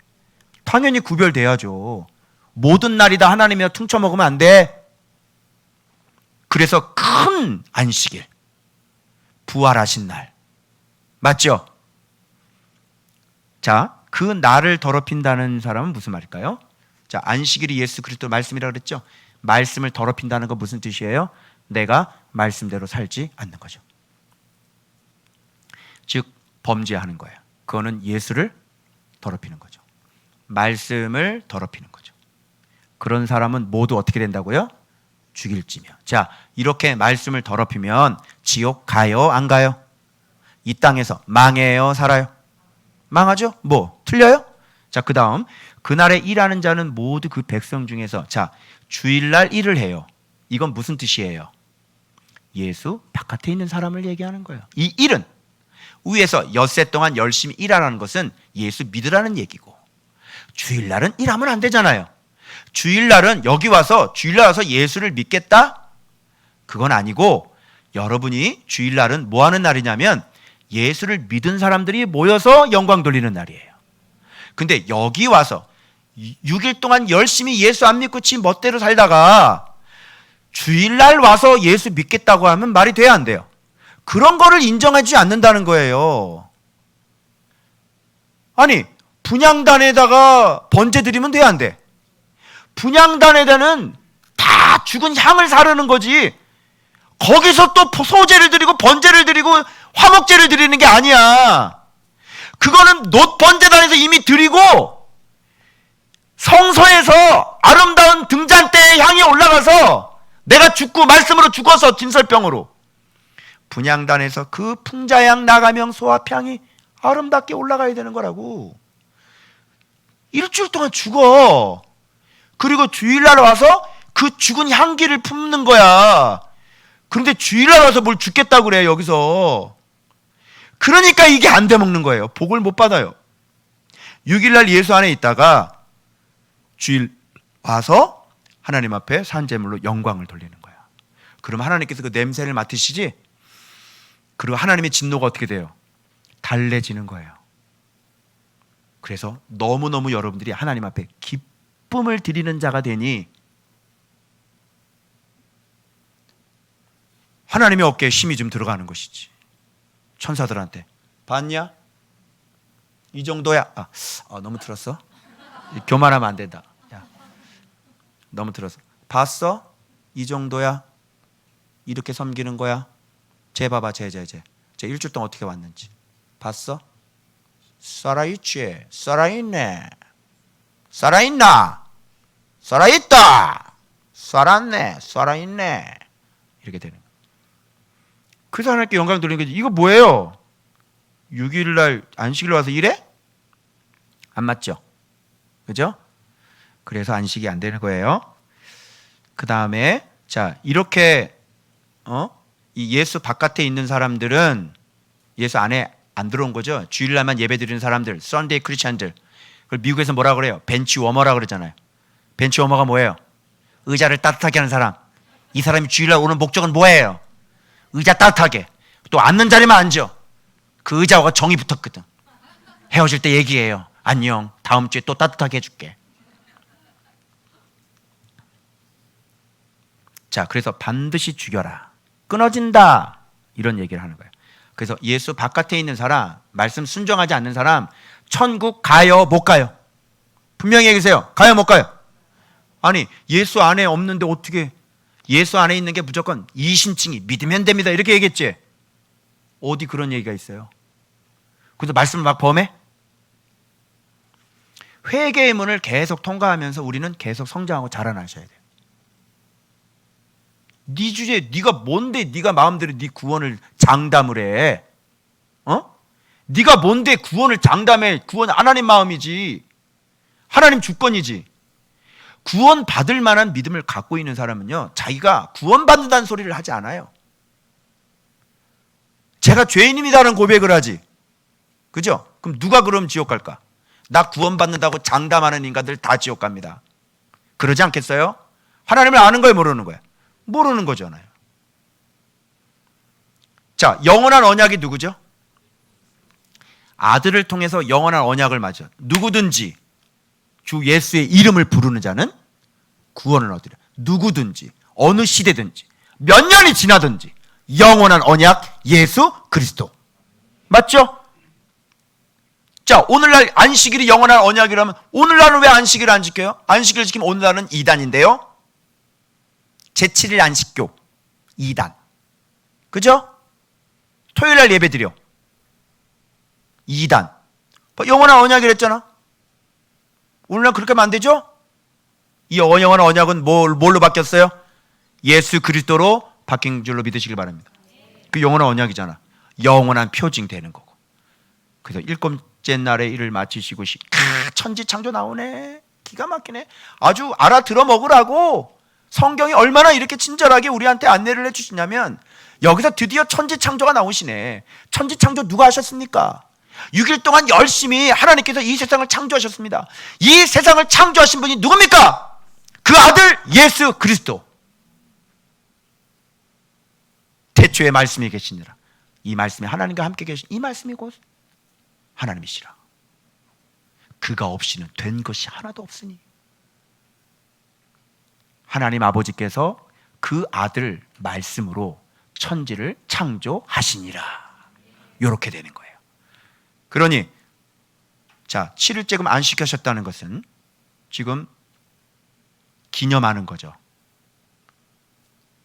당연히 구별돼야죠. 모든 날이 다 하나님이랑 퉁쳐먹으면 안 돼. 그래서 큰 안식일, 부활하신 날. 맞죠? 자, 그 날을 더럽힌다는 사람은 무슨 말일까요? 자, 안식일이 예수 그리스도 말씀이라고 그랬죠? 말씀을 더럽힌다는 건 무슨 뜻이에요? 내가 말씀대로 살지 않는 거죠. 즉 범죄하는 거예요. 그거는 예수를 더럽히는 거죠. 말씀을 더럽히는 거죠. 그런 사람은 모두 어떻게 된다고요? 죽일지며. 자, 이렇게 말씀을 더럽히면 지옥 가요, 안 가요? 이 땅에서 망해요, 살아요? 망하죠? 뭐 틀려요? 자, 그 다음 그날에 일하는 자는 모두 그 백성 중에서, 자, 주일날 일을 해요. 이건 무슨 뜻이에요? 예수 바깥에 있는 사람을 얘기하는 거예요. 이 일은 위에서 엿새 동안 열심히 일하라는 것은 예수 믿으라는 얘기고, 주일날은 일하면 안 되잖아요. 주일날은 여기 와서 주일날 와서 예수를 믿겠다? 그건 아니고, 여러분이 주일날은 뭐 하는 날이냐면 예수를 믿은 사람들이 모여서 영광 돌리는 날이에요. 근데 여기 와서 6일 동안 열심히 예수 안 믿고 지 멋대로 살다가 주일날 와서 예수 믿겠다고 하면 말이 돼야 안 돼요. 그런 거를 인정하지 않는다는 거예요. 아니, 분향단에다가 번제 드리면 돼, 안 돼? 분향단에다는 다 죽은 향을 사르는 거지, 거기서 또 소제를 드리고 번제를 드리고 화목제를 드리는 게 아니야. 그거는 놋번제단에서 이미 드리고 성서에서 아름다운 등잔대의 향이 올라가서 내가 죽고 말씀으로 죽어서 진설병으로 분향단에서 그 풍자향 나가명 소합향이 아름답게 올라가야 되는 거라고. 일주일 동안 죽어. 그리고 주일날 와서 그 죽은 향기를 품는 거야. 그런데 주일날 와서 뭘 죽겠다고 그래, 여기서. 그러니까 이게 안 돼 먹는 거예요. 복을 못 받아요. 6일날 예수 안에 있다가 주일 와서 하나님 앞에 산제물로 영광을 돌리는 거야. 그럼 하나님께서 그 냄새를 맡으시지? 그리고 하나님의 진노가 어떻게 돼요? 달래지는 거예요. 그래서 너무너무 여러분들이 하나님 앞에 기쁨을 드리는 자가 되니 하나님의 어깨에 힘이 좀 들어가는 것이지. 천사들한테 봤냐? 이 정도야. 너무 들었어? 교만하면 안 된다. 야, 너무 들었어. 봤어? 이 정도야? 이렇게 섬기는 거야? 쟤 봐봐, 쟤 일주일 동안 어떻게 왔는지 봤어? 살아있지? 살아있네. 살아있나? 살아있다. 살았네. 살아있네. 이렇게 되는 거야. 그래서 하나님께 영광 돌리는 거지. 이거 뭐예요? 6일날 안식일 와서 일해? 안 맞죠? 그죠? 그래서 안식이 안 되는 거예요. 그 다음에 자, 이렇게 이 예수 바깥에 있는 사람들은 예수 안에 안 들어온 거죠. 주일날만 예배 드리는 사람들, 썬데이 크리스찬들. 그걸 미국에서 뭐라 그래요? 벤치 워머라 그러잖아요. 벤치 워머가 뭐예요? 의자를 따뜻하게 하는 사람. 이 사람이 주일날 오는 목적은 뭐예요? 의자 따뜻하게. 또 앉는 자리만 앉아. 그 의자와 정이 붙었거든. 헤어질 때 얘기해요. 안녕, 다음 주에 또 따뜻하게 해줄게. 자, 그래서 반드시 죽여라. 끊어진다. 이런 얘기를 하는 거예요. 그래서 예수 바깥에 있는 사람, 말씀 순종하지 않는 사람 천국 가요, 못 가요? 분명히 얘기하세요. 가요, 못 가요? 아니, 예수 안에 없는데 어떻게, 예수 안에 있는 게 무조건 이신칭이 믿으면 됩니다 이렇게 얘기했지? 어디 그런 얘기가 있어요? 그래서 말씀을 막 범해? 회개의 문을 계속 통과하면서 우리는 계속 성장하고 자라나셔야 돼요. 네 주제에 네가 뭔데 네가 마음대로 네 구원을 장담을 해? 네가 뭔데 구원을 장담해? 구원 하나님 마음이지. 하나님 주권이지. 구원 받을 만한 믿음을 갖고 있는 사람은요, 자기가 구원 받는다는 소리를 하지 않아요. 제가 죄인입니다라는 고백을 하지. 그죠? 그럼 누가 그럼 지옥 갈까? 나 구원 받는다고 장담하는 인간들 다 지옥 갑니다. 그러지 않겠어요? 하나님을 아는 거예요, 모르는 거예요? 모르는 거잖아요. 자, 영원한 언약이 누구죠? 아들을 통해서 영원한 언약을 맺어 누구든지 주 예수의 이름을 부르는 자는 구원을 얻으려. 누구든지 어느 시대든지 몇 년이 지나든지 영원한 언약 예수 그리스도. 맞죠? 자, 오늘날 안식일이 영원한 언약이라면 오늘날은 왜 안식일을 안 지켜요? 안식일을 지키면 오늘날은 이단인데요. 제7일 안식교 2단. 그죠? 토요일날 예배 드려 2단. 영원한 언약이라 했잖아. 오늘날 그렇게 하면 안 되죠? 이 영원한 언약은 뭘로 바뀌었어요? 예수 그리스도로 바뀐 줄로 믿으시길 바랍니다. 그 영원한 언약이잖아. 영원한 표징 되는 거고. 그래서 일곱째 날에 일을 마치시고 천지창조 나오네. 기가 막히네. 아주 알아들어 먹으라고 성경이 얼마나 이렇게 친절하게 우리한테 안내를 해주시냐면 여기서 드디어 천지창조가 나오시네. 천지창조 누가 하셨습니까? 6일 동안 열심히 하나님께서 이 세상을 창조하셨습니다. 이 세상을 창조하신 분이 누굽니까? 그 아들 예수 그리스도. 태초에 말씀이 계시니라. 이 말씀이 하나님과 함께 계신 이 말씀이 곧 하나님이시라. 그가 없이는 된 것이 하나도 없으니 하나님 아버지께서 그 아들 말씀으로 천지를 창조하시니라. 이렇게 되는 거예요. 그러니 자 7일째금 안식하셨다는 것은 지금 기념하는 거죠.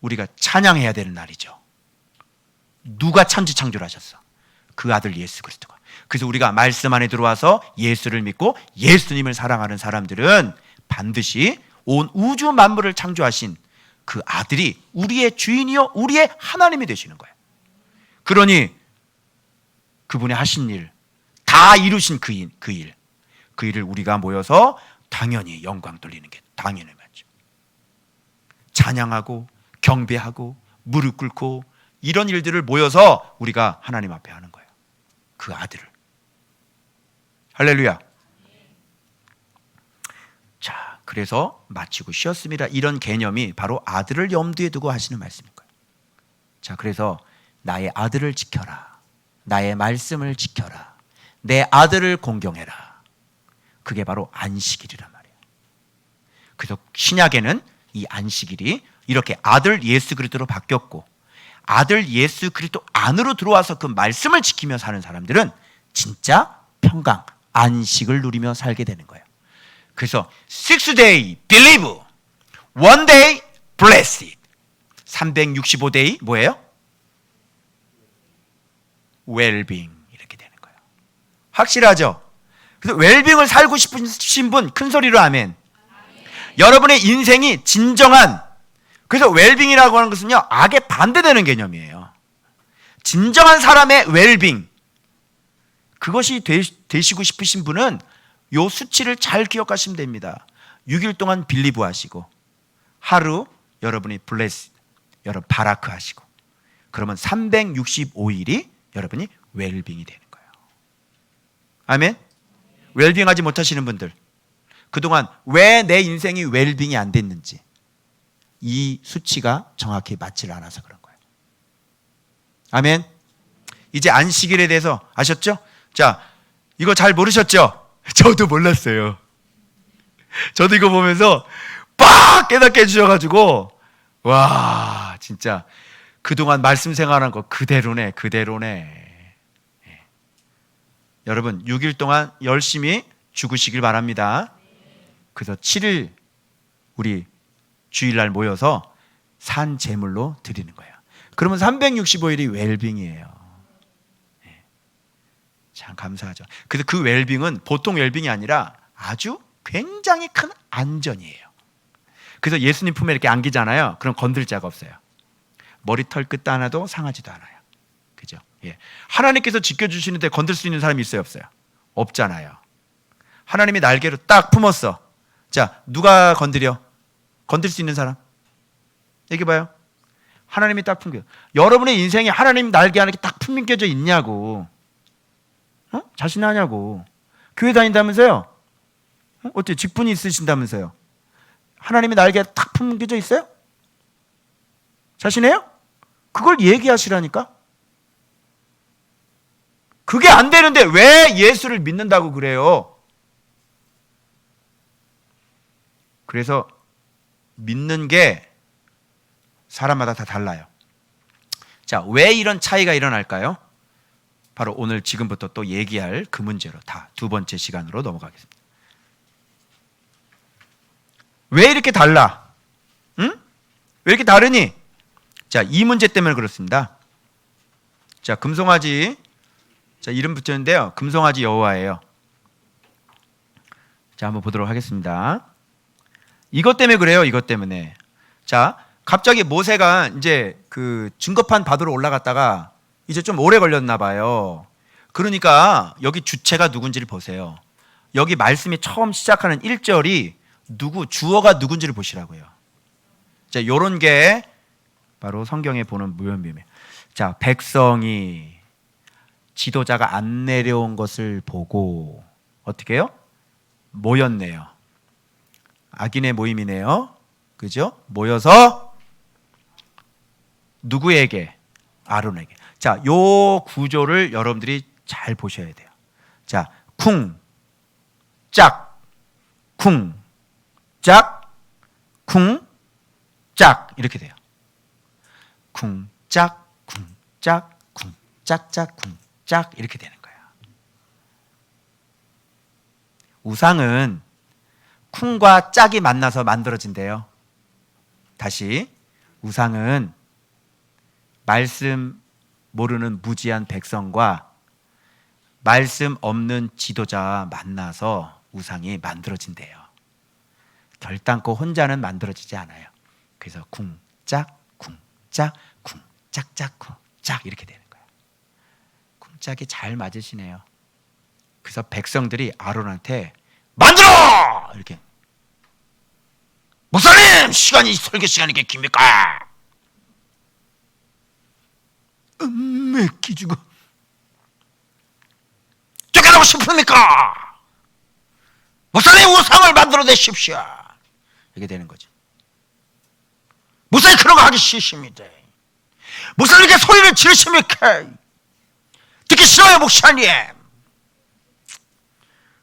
우리가 찬양해야 되는 날이죠. 누가 천지 창조를 하셨어? 그 아들 예수 그리스도가. 그래서 우리가 말씀 안에 들어와서 예수를 믿고 예수님을 사랑하는 사람들은 반드시 온 우주 만물을 창조하신 그 아들이 우리의 주인이요 우리의 하나님이 되시는 거예요. 그러니 그분이 하신 일, 다 이루신 그 일을 우리가 모여서 당연히 영광 돌리는 게 당연히 맞죠. 찬양하고 경배하고 무릎 꿇고 이런 일들을 모여서 우리가 하나님 앞에 하는 거예요. 그 아들을. 할렐루야. 자, 그래서 마치고 쉬었습니다. 이런 개념이 바로 아들을 염두에 두고 하시는 말씀인 거예요. 자, 그래서 나의 아들을 지켜라. 나의 말씀을 지켜라. 내 아들을 공경해라. 그게 바로 안식일이란 말이에요. 그래서 신약에는 이 안식일이 이렇게 아들 예수 그리스도로 바뀌었고 아들 예수 그리스도 안으로 들어와서 그 말씀을 지키며 사는 사람들은 진짜 평강, 안식을 누리며 살게 되는 거예요. 그래서 6day believe, 1day blessed, 365day 뭐예요? well-being 이렇게 되는 거예요. 확실하죠? 그래서 웰빙을 살고 싶으신 분 큰 소리로 아멘. 여러분의 인생이 진정한, 그래서 웰빙이라고 하는 것은요 악에 반대되는 개념이에요. 진정한 사람의 웰빙, 그것이 되시고 싶으신 분은 요 수치를 잘 기억하시면 됩니다. 6일 동안 빌리브 하시고 하루 여러분이 블레스, 여러분 바라크 하시고 그러면 365일이 여러분이 웰빙이 되는 거예요. 아멘. 웰빙 하지 못하시는 분들, 그동안 왜 내 인생이 웰빙이 안 됐는지 이 수치가 정확히 맞지를 않아서 그런 거예요. 아멘. 이제 안식일에 대해서 아셨죠? 자, 이거 잘 모르셨죠? 저도 몰랐어요. 저도 이거 보면서 빡 깨닫게 해주셔가지고 와 진짜 그동안 말씀 생활한 거 그대로네. 예. 여러분 6일 동안 열심히 죽으시길 바랍니다. 그래서 7일 우리 주일날 모여서 산 제물로 드리는 거예요. 그러면 365일이 웰빙이에요. 예. 참 감사하죠. 그래서 그 웰빙은 보통 웰빙이 아니라 아주 굉장히 큰 안전이에요. 그래서 예수님 품에 이렇게 안기잖아요. 그럼 건들 자가 없어요. 머리털 끝 하나도 상하지도 않아요. 그죠? 예. 하나님께서 지켜주시는데 건들 수 있는 사람이 있어요, 없어요? 없잖아요. 하나님이 날개로 딱 품었어. 자, 누가 건드려? 건들 수 있는 사람? 얘기해봐요. 하나님이 딱 품겨. 여러분의 인생에 하나님 날개 하나 딱 품겨져 있냐고. 자신하냐고. 교회 다닌다면서요? 어때? 직분이 있으신다면서요? 하나님의 날개 딱 품겨져 있어요? 자신해요? 그걸 얘기하시라니까. 그게 안 되는데 왜 예수를 믿는다고 그래요? 그래서 믿는 게 사람마다 다 달라요. 자, 왜 이런 차이가 일어날까요? 바로 오늘 지금부터 또 얘기할 그 문제로 다 두 번째 시간으로 넘어가겠습니다. 왜 이렇게 달라? 응? 왜 이렇게 다르니? 자, 이 문제 때문에 그렇습니다. 자, 금송아지. 자, 이름 붙였는데요. 금송아지 여호와예요. 자, 한번 보도록 하겠습니다. 이것 때문에 그래요. 이것 때문에. 자, 갑자기 모세가 이제 그 증거판 받으러 올라갔다가 이제 좀 오래 걸렸나 봐요. 그러니까 여기 주체가 누군지를 보세요. 여기 말씀이 처음 시작하는 1절이 주어가 누군지를 보시라고요. 자, 요런 게 바로 성경에 보는 무변비밀. 자, 백성이 지도자가 안 내려온 것을 보고 어떻게 해요? 모였네요. 악인의 모임이네요. 그죠? 모여서 누구에게? 아론에게. 자, 요 구조를 여러분들이 잘 보셔야 돼요. 자, 쿵, 짝, 쿵, 짝, 쿵, 짝 이렇게 돼요. 쿵, 짝, 쿵, 짝, 쿵, 짝짝, 쿵, 짝 이렇게 되는 거예요. 우상은 쿵과 짝이 만나서 만들어진대요. 다시, 우상은 말씀 모르는 무지한 백성과 말씀 없는 지도자와 만나서 우상이 만들어진대요. 결단코 혼자는 만들어지지 않아요. 그래서 쿵짝, 쿵짝, 쿵짝짝, 쿵짝 이렇게 되는 거예요. 쿵짝이 잘 맞으시네요. 그래서 백성들이 아론한테 만들어! 이렇게. 목사님! 설교 시간이 이렇게 깁니까? 기죽어. 쫓겨나고 싶습니까? 목사님 우상을 만들어내십시오. 이렇게 되는 거죠. 목사님 그런 거 하기 싫습니다. 목사님 이렇게 소리를 지르십니까? 듣기 싫어요 목사님.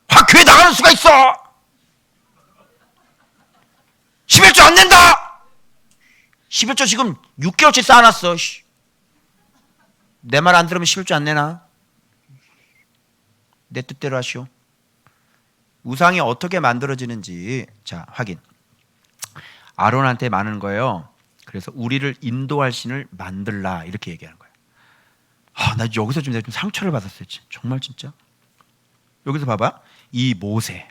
확 교회 나가는 수가 있어. 11조 안 낸다. 11조 지금 6개월치 쌓아놨어. 내 말 안 들으면 11조 안 내나? 내 뜻대로 하시오. 우상이 어떻게 만들어지는지 자 확인. 아론한테 많은 거예요. 그래서 우리를 인도할 신을 만들라 이렇게 얘기하는 거예요. 나 여기서 좀 내가 좀 상처를 받았어요. 정말 진짜. 여기서 봐봐. 이 모세.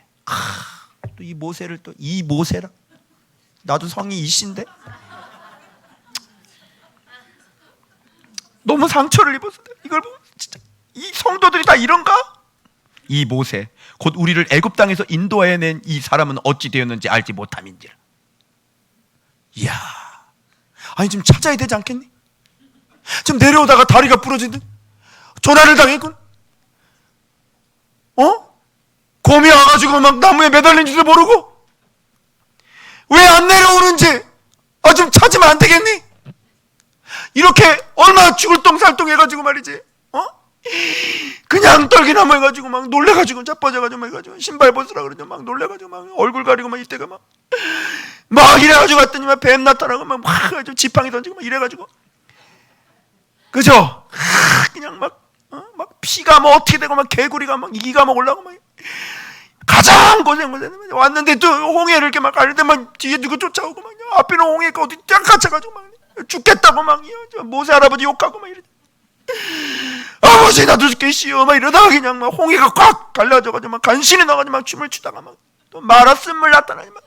또 이 모세를 또 이 모세라. 나도 성이 이신데. 너무 상처를 입었어. 이걸 보면 진짜 이 성도들이 다 이런가? 이 모세 곧 우리를 애굽 땅에서 인도해낸 이 사람은 어찌 되었는지 알지 못함인지라. 이야, 아니 좀 찾아야 되지 않겠니? 지금 내려오다가 다리가 부러지든 조난을 당했군. 곰이 와가지고 막 나무에 매달린지도 모르고 왜 안 내려오는지 좀 찾으면 안 되겠니? 이렇게 얼마나 죽을 똥살똥 해가지고 말이지. 그냥 떨기나무 해가지고 막 놀래가지고 자빠져가지고 막 해가지고 신발 벗으라 그러죠. 막 놀래가지고 막 얼굴 가리고 막 이때가 막 이래가지고 갔더니 막 뱀 나타나고 막 해가지고 지팡이 던지고 막 이래가지고 그죠? 그냥 막 피가 뭐 어떻게 되고 막 개구리가 막 이가 막 올라오고 막 가장 고생했는데 왔는데 또 홍해를 이렇게 막 가는데 막 뒤에 누구 쫓아오고 막 앞에는 홍해가 어디 쫙 갇혀가지고 막 죽겠다고 막 모세 할아버지 욕하고 막 이러지. 아버지 나도 죽겠시오 막 이러다가 그냥 막 홍해가 꽉 갈라져가지고 막 간신히 나가지고 막 춤을 추다가 막 또 마라스물 나타나니 막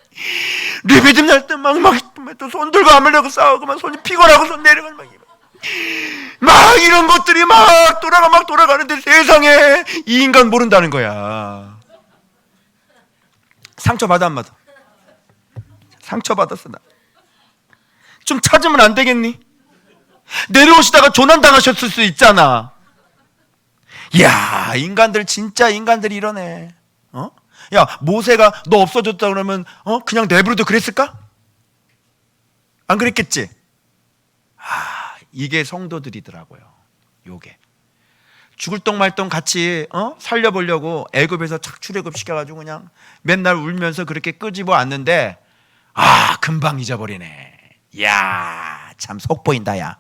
리비듬 날 때 막 또 손 들고 아물려고 싸우고 막 손이 피곤하고 손 내려가고 막 이런 것들이 막 돌아가는데 세상에 이 인간 모른다는 거야. 상처받아 안 받아? 상처받았어 나. 좀 찾으면 안 되겠니? 내려오시다가 조난당하셨을 수 있잖아. 이야, 진짜 인간들이 이러네. 야, 모세가 너 없어졌다 그러면 그냥 내버려도 그랬을까? 안 그랬겠지? 이게 성도들이더라고요. 요게 죽을 똥 말 똥 같이 살려보려고 애굽에서 착 출애굽 시켜가지고 그냥 맨날 울면서 그렇게 끄집어 왔는데 금방 잊어버리네. 이야, 참 속보인다 야.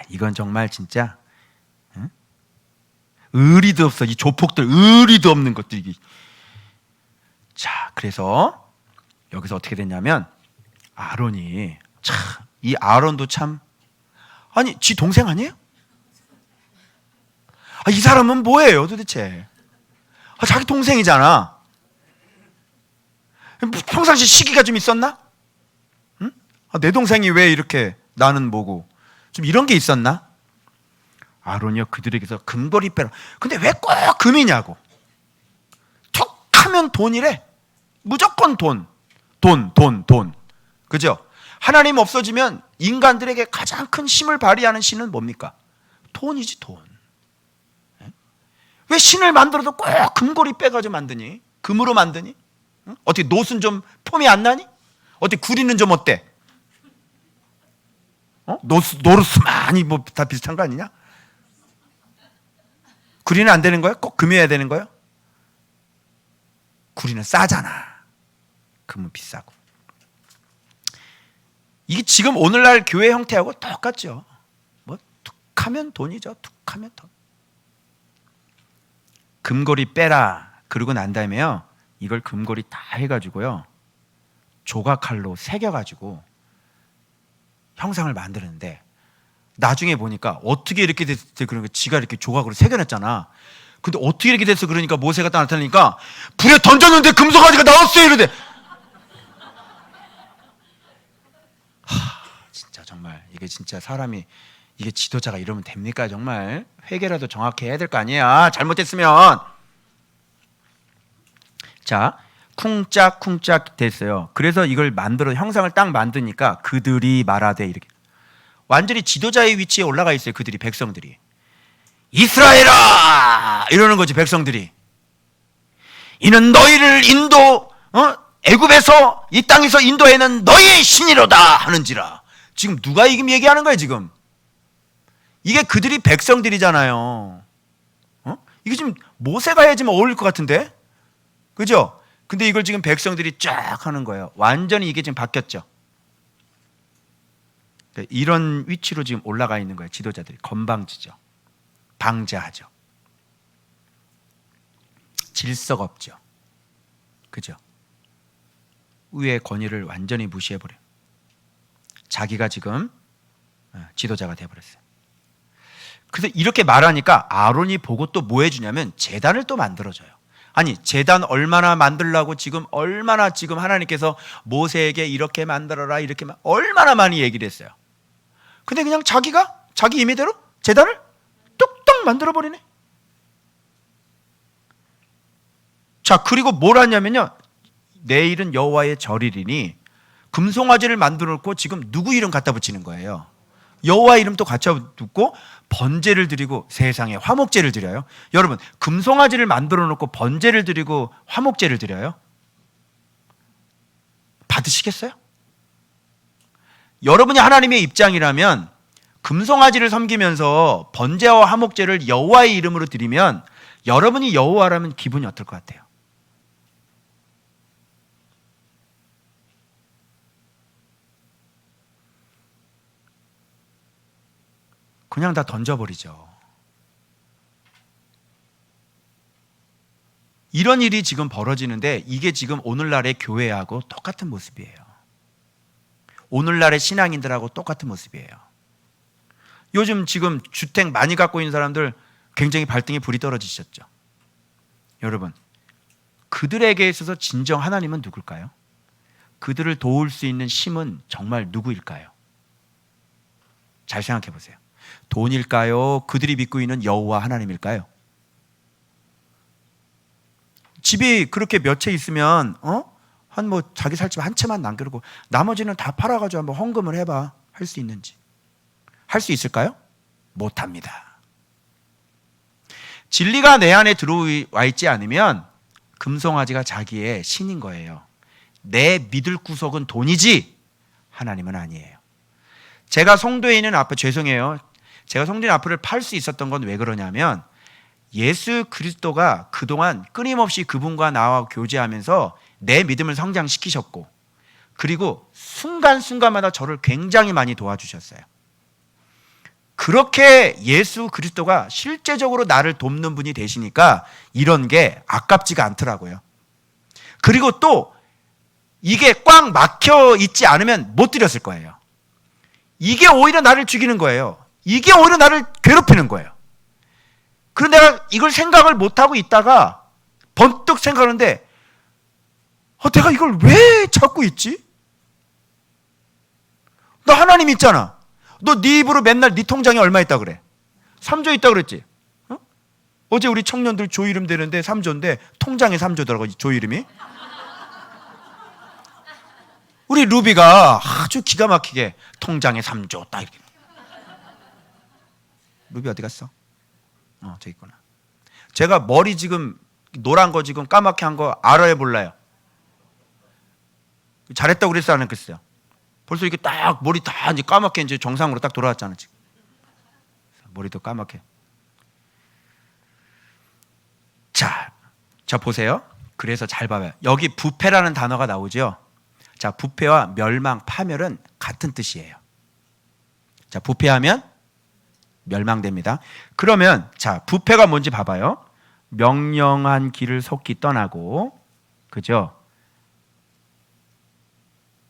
이건 정말 진짜 의리도 없어. 이 조폭들 의리도 없는 것들이. 자, 그래서 여기서 어떻게 됐냐면 아론이 이 아론도 참 아니 지 동생 아니에요? 이 사람은 뭐예요 도대체? 자기 동생이잖아. 평상시 시기가 좀 있었나? 내 동생이 왜 이렇게 나는 뭐고. 좀 이런 게 있었나? 아론이여 그들에게서 금고리 빼라. 근데 왜 꼭 금이냐고. 툭 하면 돈이래. 무조건 돈. 그죠? 하나님 없어지면 인간들에게 가장 큰 힘을 발휘하는 신은 뭡니까? 돈이지, 돈. 왜 신을 만들어도 꼭 금고리 빼가지고 만드니? 금으로 만드니? 어떻게 노순 좀 폼이 안 나니? 어떻게 구리는 좀 어때? 노르스만이 뭐 다 비슷한 거 아니냐? 구리는 안 되는 거야? 꼭 금이어야 되는 거야? 구리는 싸잖아. 금은 비싸고. 이게 지금 오늘날 교회 형태하고 똑같죠. 뭐 툭하면 돈이죠. 툭하면 돈. 금고리 빼라. 그러고 난 다음에요. 이걸 금고리 다 해가지고요. 조각칼로 새겨가지고 형상을 만드는데 나중에 보니까 어떻게 이렇게 됐을 때 그런 거 지가 이렇게 조각으로 새겨냈잖아. 근데 어떻게 이렇게 됐어? 그러니까 모세가 딱 나타나니까 불에 던졌는데 금송아지가 나왔어요. 이러대. 진짜 정말 이게 진짜 사람이 이게 지도자가 이러면 됩니까? 정말 회개라도 정확히 해야 될 거 아니야. 잘못했으면. 자, 쿵짝쿵짝 됐어요. 그래서 이걸 만들어 형상을 딱 만드니까 그들이 말하되 이렇게 완전히 지도자의 위치에 올라가 있어요. 그들이 백성들이 이스라엘아 이러는 거지. 백성들이 이는 너희를 애굽에서 이 땅에서 인도해는 너희의 신이로다 하는지라. 지금 누가 지금 얘기하는 거예요? 지금 이게 그들이 백성들이잖아요. 이게 지금 모세가 해야지 어울릴 것 같은데, 그죠? 근데 이걸 지금 백성들이 쫙 하는 거예요. 완전히 이게 지금 바뀌었죠. 이런 위치로 지금 올라가 있는 거예요. 지도자들이 건방지죠. 방자하죠. 질서가 없죠. 그죠? 위의 권위를 완전히 무시해버려요. 자기가 지금 지도자가 돼버렸어요. 그래서 이렇게 말하니까 아론이 보고 또 뭐 해주냐면 제단을 또 만들어줘요. 아니 제단 얼마나 만들라고 얼마나 지금 하나님께서 모세에게 이렇게 만들어라 이렇게 얼마나 많이 얘기를 했어요. 근데 그냥 자기가 자기 임의대로 제단을 뚝뚝 만들어버리네. 자, 그리고 뭘 하냐면요, 내일은 여호와의 절이리니 금송아지를 만들어 놓고 지금 누구 이름 갖다 붙이는 거예요. 여호와 이름도 갖다 붙고 번제를 드리고 세상에 화목제를 드려요. 여러분, 금송아지를 만들어 놓고 번제를 드리고 화목제를 드려요? 받으시겠어요? 여러분이 하나님의 입장이라면 금송아지를 섬기면서 번제와 화목제를 여호와의 이름으로 드리면 여러분이 여호와라면 기분이 어떨 것 같아요? 그냥 다 던져버리죠. 이런 일이 지금 벌어지는데 이게 지금 오늘날의 교회하고 똑같은 모습이에요. 오늘날의 신앙인들하고 똑같은 모습이에요. 요즘 지금 주택 많이 갖고 있는 사람들 굉장히 발등에 불이 떨어지셨죠. 여러분, 그들에게 있어서 진정 하나님은 누굴까요? 그들을 도울 수 있는 힘은 정말 누구일까요? 잘 생각해 보세요. 돈일까요? 그들이 믿고 있는 여호와 하나님일까요? 집이 그렇게 몇 채 있으면 한 자기 살 집 한 채만 남겨놓고 나머지는 다 팔아가지고 한번 헌금을 해봐. 할 수 있는지. 할 수 있을까요? 못합니다. 진리가 내 안에 들어와 있지 않으면 금송아지가 자기의 신인 거예요. 내 믿을 구석은 돈이지 하나님은 아니에요. 제가 송도에 있는 아파트, 죄송해요. 제가 송도에 있는 아파트를 팔 수 있었던 건 왜 그러냐면 예수 그리스도가 그동안 끊임없이 그분과 나와 교제하면서 내 믿음을 성장시키셨고, 그리고 순간순간마다 저를 굉장히 많이 도와주셨어요. 그렇게 예수 그리스도가 실제적으로 나를 돕는 분이 되시니까 이런 게 아깝지가 않더라고요. 그리고 또 이게 꽉 막혀 있지 않으면 못 드렸을 거예요. 이게 오히려 나를 죽이는 거예요. 이게 오히려 나를 괴롭히는 거예요. 그런데 내가 이걸 생각을 못하고 있다가 번뜩 생각하는데 내가 이걸 왜 찾고 있지? 너 하나님 있잖아. 너 네 입으로 맨날 네 통장에 얼마 있다 그래? 3조 있다 그랬지? 어? 어제 우리 청년들 조 이름 되는데 3조인데 통장에 3조더라고 조 이름이. 우리 루비가 아주 기가 막히게 통장에 3조 딱 이렇게. 루비 어디 갔어? 저기 있구나. 제가 머리 지금 노란 거 지금 까맣게 한 거 알아요 몰라요? 잘했다고 그랬어요 안 했겠어요? 벌써 이렇게 딱 머리 다 이제 까맣게 이제 정상으로 딱 돌아왔잖아 지금. 머리도 까맣게. 자 보세요. 그래서 잘 봐봐요. 여기 부패라는 단어가 나오죠. 자, 부패와 멸망, 파멸은 같은 뜻이에요. 자, 부패하면 멸망됩니다. 그러면 자, 부패가 뭔지 봐봐요. 명령한 길을 속히 떠나고, 그죠?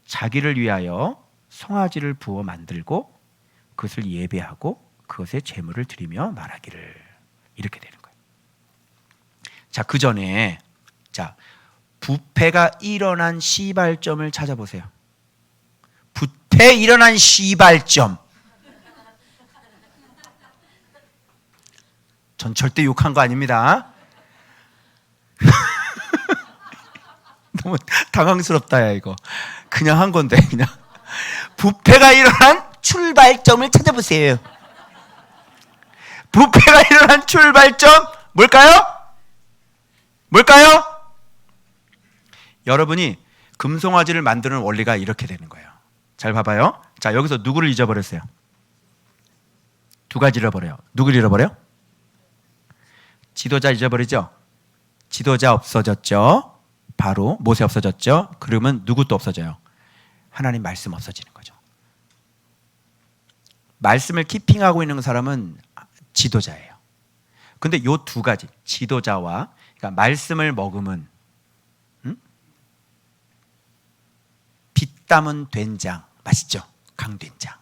자기를 위하여 송아지를 부어 만들고 그것을 예배하고 그것에 제물을 드리며 말하기를, 이렇게 되는 거예요. 자, 그 전에 자, 부패가 일어난 시발점을 찾아보세요. 부패 일어난 시발점. 전 절대 욕한 거 아닙니다. 너무 당황스럽다 야 이거. 그냥 한 건데 그냥. 부패가 일어난 출발점을 찾아보세요. 부패가 일어난 출발점 뭘까요? 뭘까요? 여러분이 금송아지를 만드는 원리가 이렇게 되는 거예요. 잘 봐봐요. 자, 여기서 누구를 잊어버렸어요? 두 가지 잃어버려요. 누구를 잃어버려요? 지도자 잊어버리죠? 지도자 없어졌죠? 바로 모세 없어졌죠? 그러면 누구 또 없어져요? 하나님 말씀 없어지는 거죠. 말씀을 키핑하고 있는 사람은 지도자예요. 근데 요 두 가지, 지도자와 그러니까 말씀을 머금은 빛 담은 된장 맛있죠? 강된장.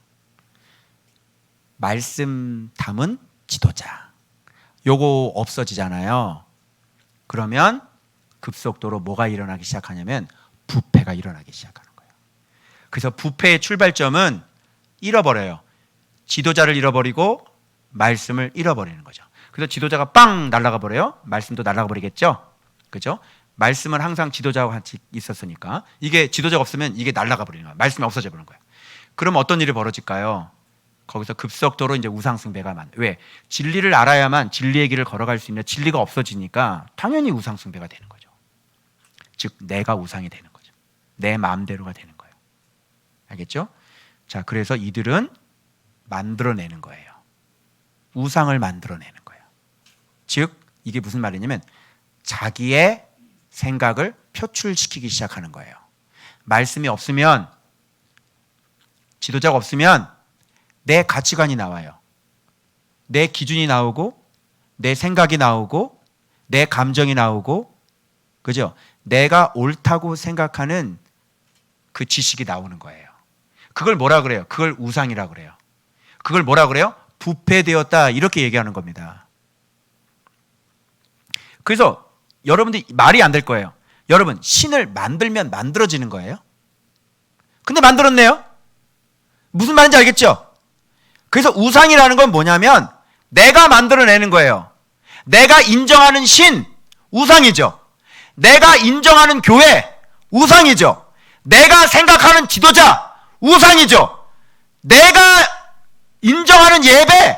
말씀 담은 지도자. 요거 없어지잖아요. 그러면 급속도로 뭐가 일어나기 시작하냐면 부패가 일어나기 시작하는 거예요. 그래서 부패의 출발점은 잃어버려요. 지도자를 잃어버리고 말씀을 잃어버리는 거죠. 그래서 지도자가 빵 날아가 버려요. 말씀도 날아가 버리겠죠. 그죠? 말씀은 항상 지도자와 같이 있었으니까 이게 지도자가 없으면 이게 날아가 버리는 거예요. 말씀이 없어져 버리는 거예요. 그럼 어떤 일이 벌어질까요? 거기서 급속도로 이제 우상숭배가 많아요. 왜? 진리를 알아야만 진리의 길을 걸어갈 수 있는, 진리가 없어지니까 당연히 우상숭배가 되는 거죠. 즉 내가 우상이 되는 거죠. 내 마음대로가 되는 거예요. 알겠죠? 자, 그래서 이들은 만들어내는 거예요. 우상을 만들어내는 거예요. 즉 이게 무슨 말이냐면 자기의 생각을 표출시키기 시작하는 거예요. 말씀이 없으면, 지도자가 없으면 내 가치관이 나와요. 내 기준이 나오고 내 생각이 나오고 내 감정이 나오고, 그죠? 내가 옳다고 생각하는 그 지식이 나오는 거예요. 그걸 뭐라 그래요? 그걸 우상이라 그래요. 그걸 뭐라 그래요? 부패되었다, 이렇게 얘기하는 겁니다. 그래서 여러분들이 말이 안 될 거예요. 여러분, 신을 만들면 만들어지는 거예요? 근데 만들었네요? 무슨 말인지 알겠죠? 그래서 우상이라는 건 뭐냐면 내가 만들어내는 거예요. 내가 인정하는 신, 우상이죠. 내가 인정하는 교회, 우상이죠. 내가 생각하는 지도자, 우상이죠. 내가 인정하는 예배,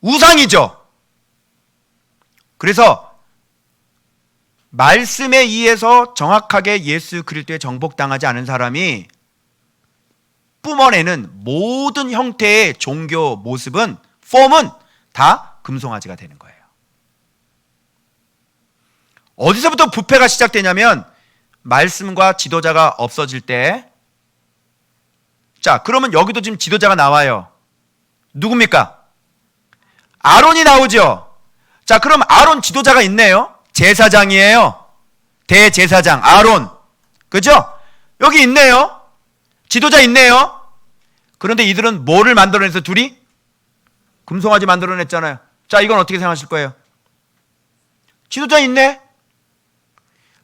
우상이죠. 그래서 말씀에 의해서 정확하게 예수 그리스도에 정복당하지 않은 사람이 뿜어내는 모든 형태의 종교 모습은, 폼은 다 금송아지가 되는 거예요. 어디서부터 부패가 시작되냐면 말씀과 지도자가 없어질 때. 자, 그러면 여기도 지금 지도자가 나와요. 누굽니까? 아론이 나오죠. 자, 그럼 아론 지도자가 있네요. 제사장이에요. 대제사장 아론. 그죠? 여기 있네요. 지도자 있네요. 그런데 이들은 뭐를 만들어내서 둘이? 금송아지 만들어냈잖아요. 자, 이건 어떻게 생각하실 거예요? 지도자 있네.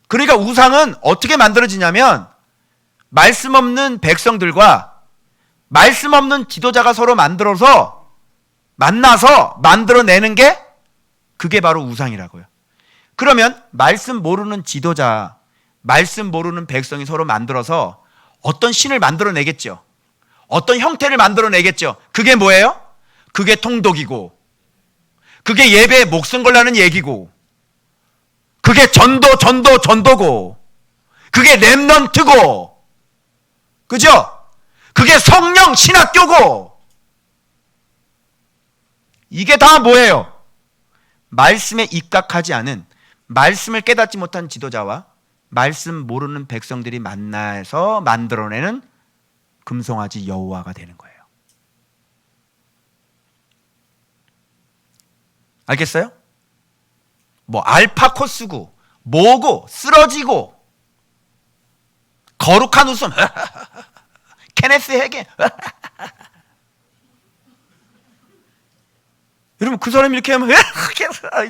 그러니까 우상은 어떻게 만들어지냐면 말씀 없는 백성들과 말씀 없는 지도자가 서로 만나서 만들어내는 게 그게 바로 우상이라고요. 그러면 말씀 모르는 지도자, 말씀 모르는 백성이 서로 만들어서 어떤 신을 만들어내겠죠. 어떤 형태를 만들어내겠죠. 그게 뭐예요? 그게 통독이고, 그게 예배에 목숨 걸라는 얘기고, 그게 전도고, 그게 렘넌트고, 그죠? 그게 성령 신학교고. 이게 다 뭐예요? 말씀에 입각하지 않은, 말씀을 깨닫지 못한 지도자와 말씀 모르는 백성들이 만나서 만들어내는 금송아지 여호와가 되는 거예요. 알겠어요? 뭐 알파 코스고 뭐고 쓰러지고 거룩한 웃음 케네스 헤겐 여러분 그 사람이 이렇게 하면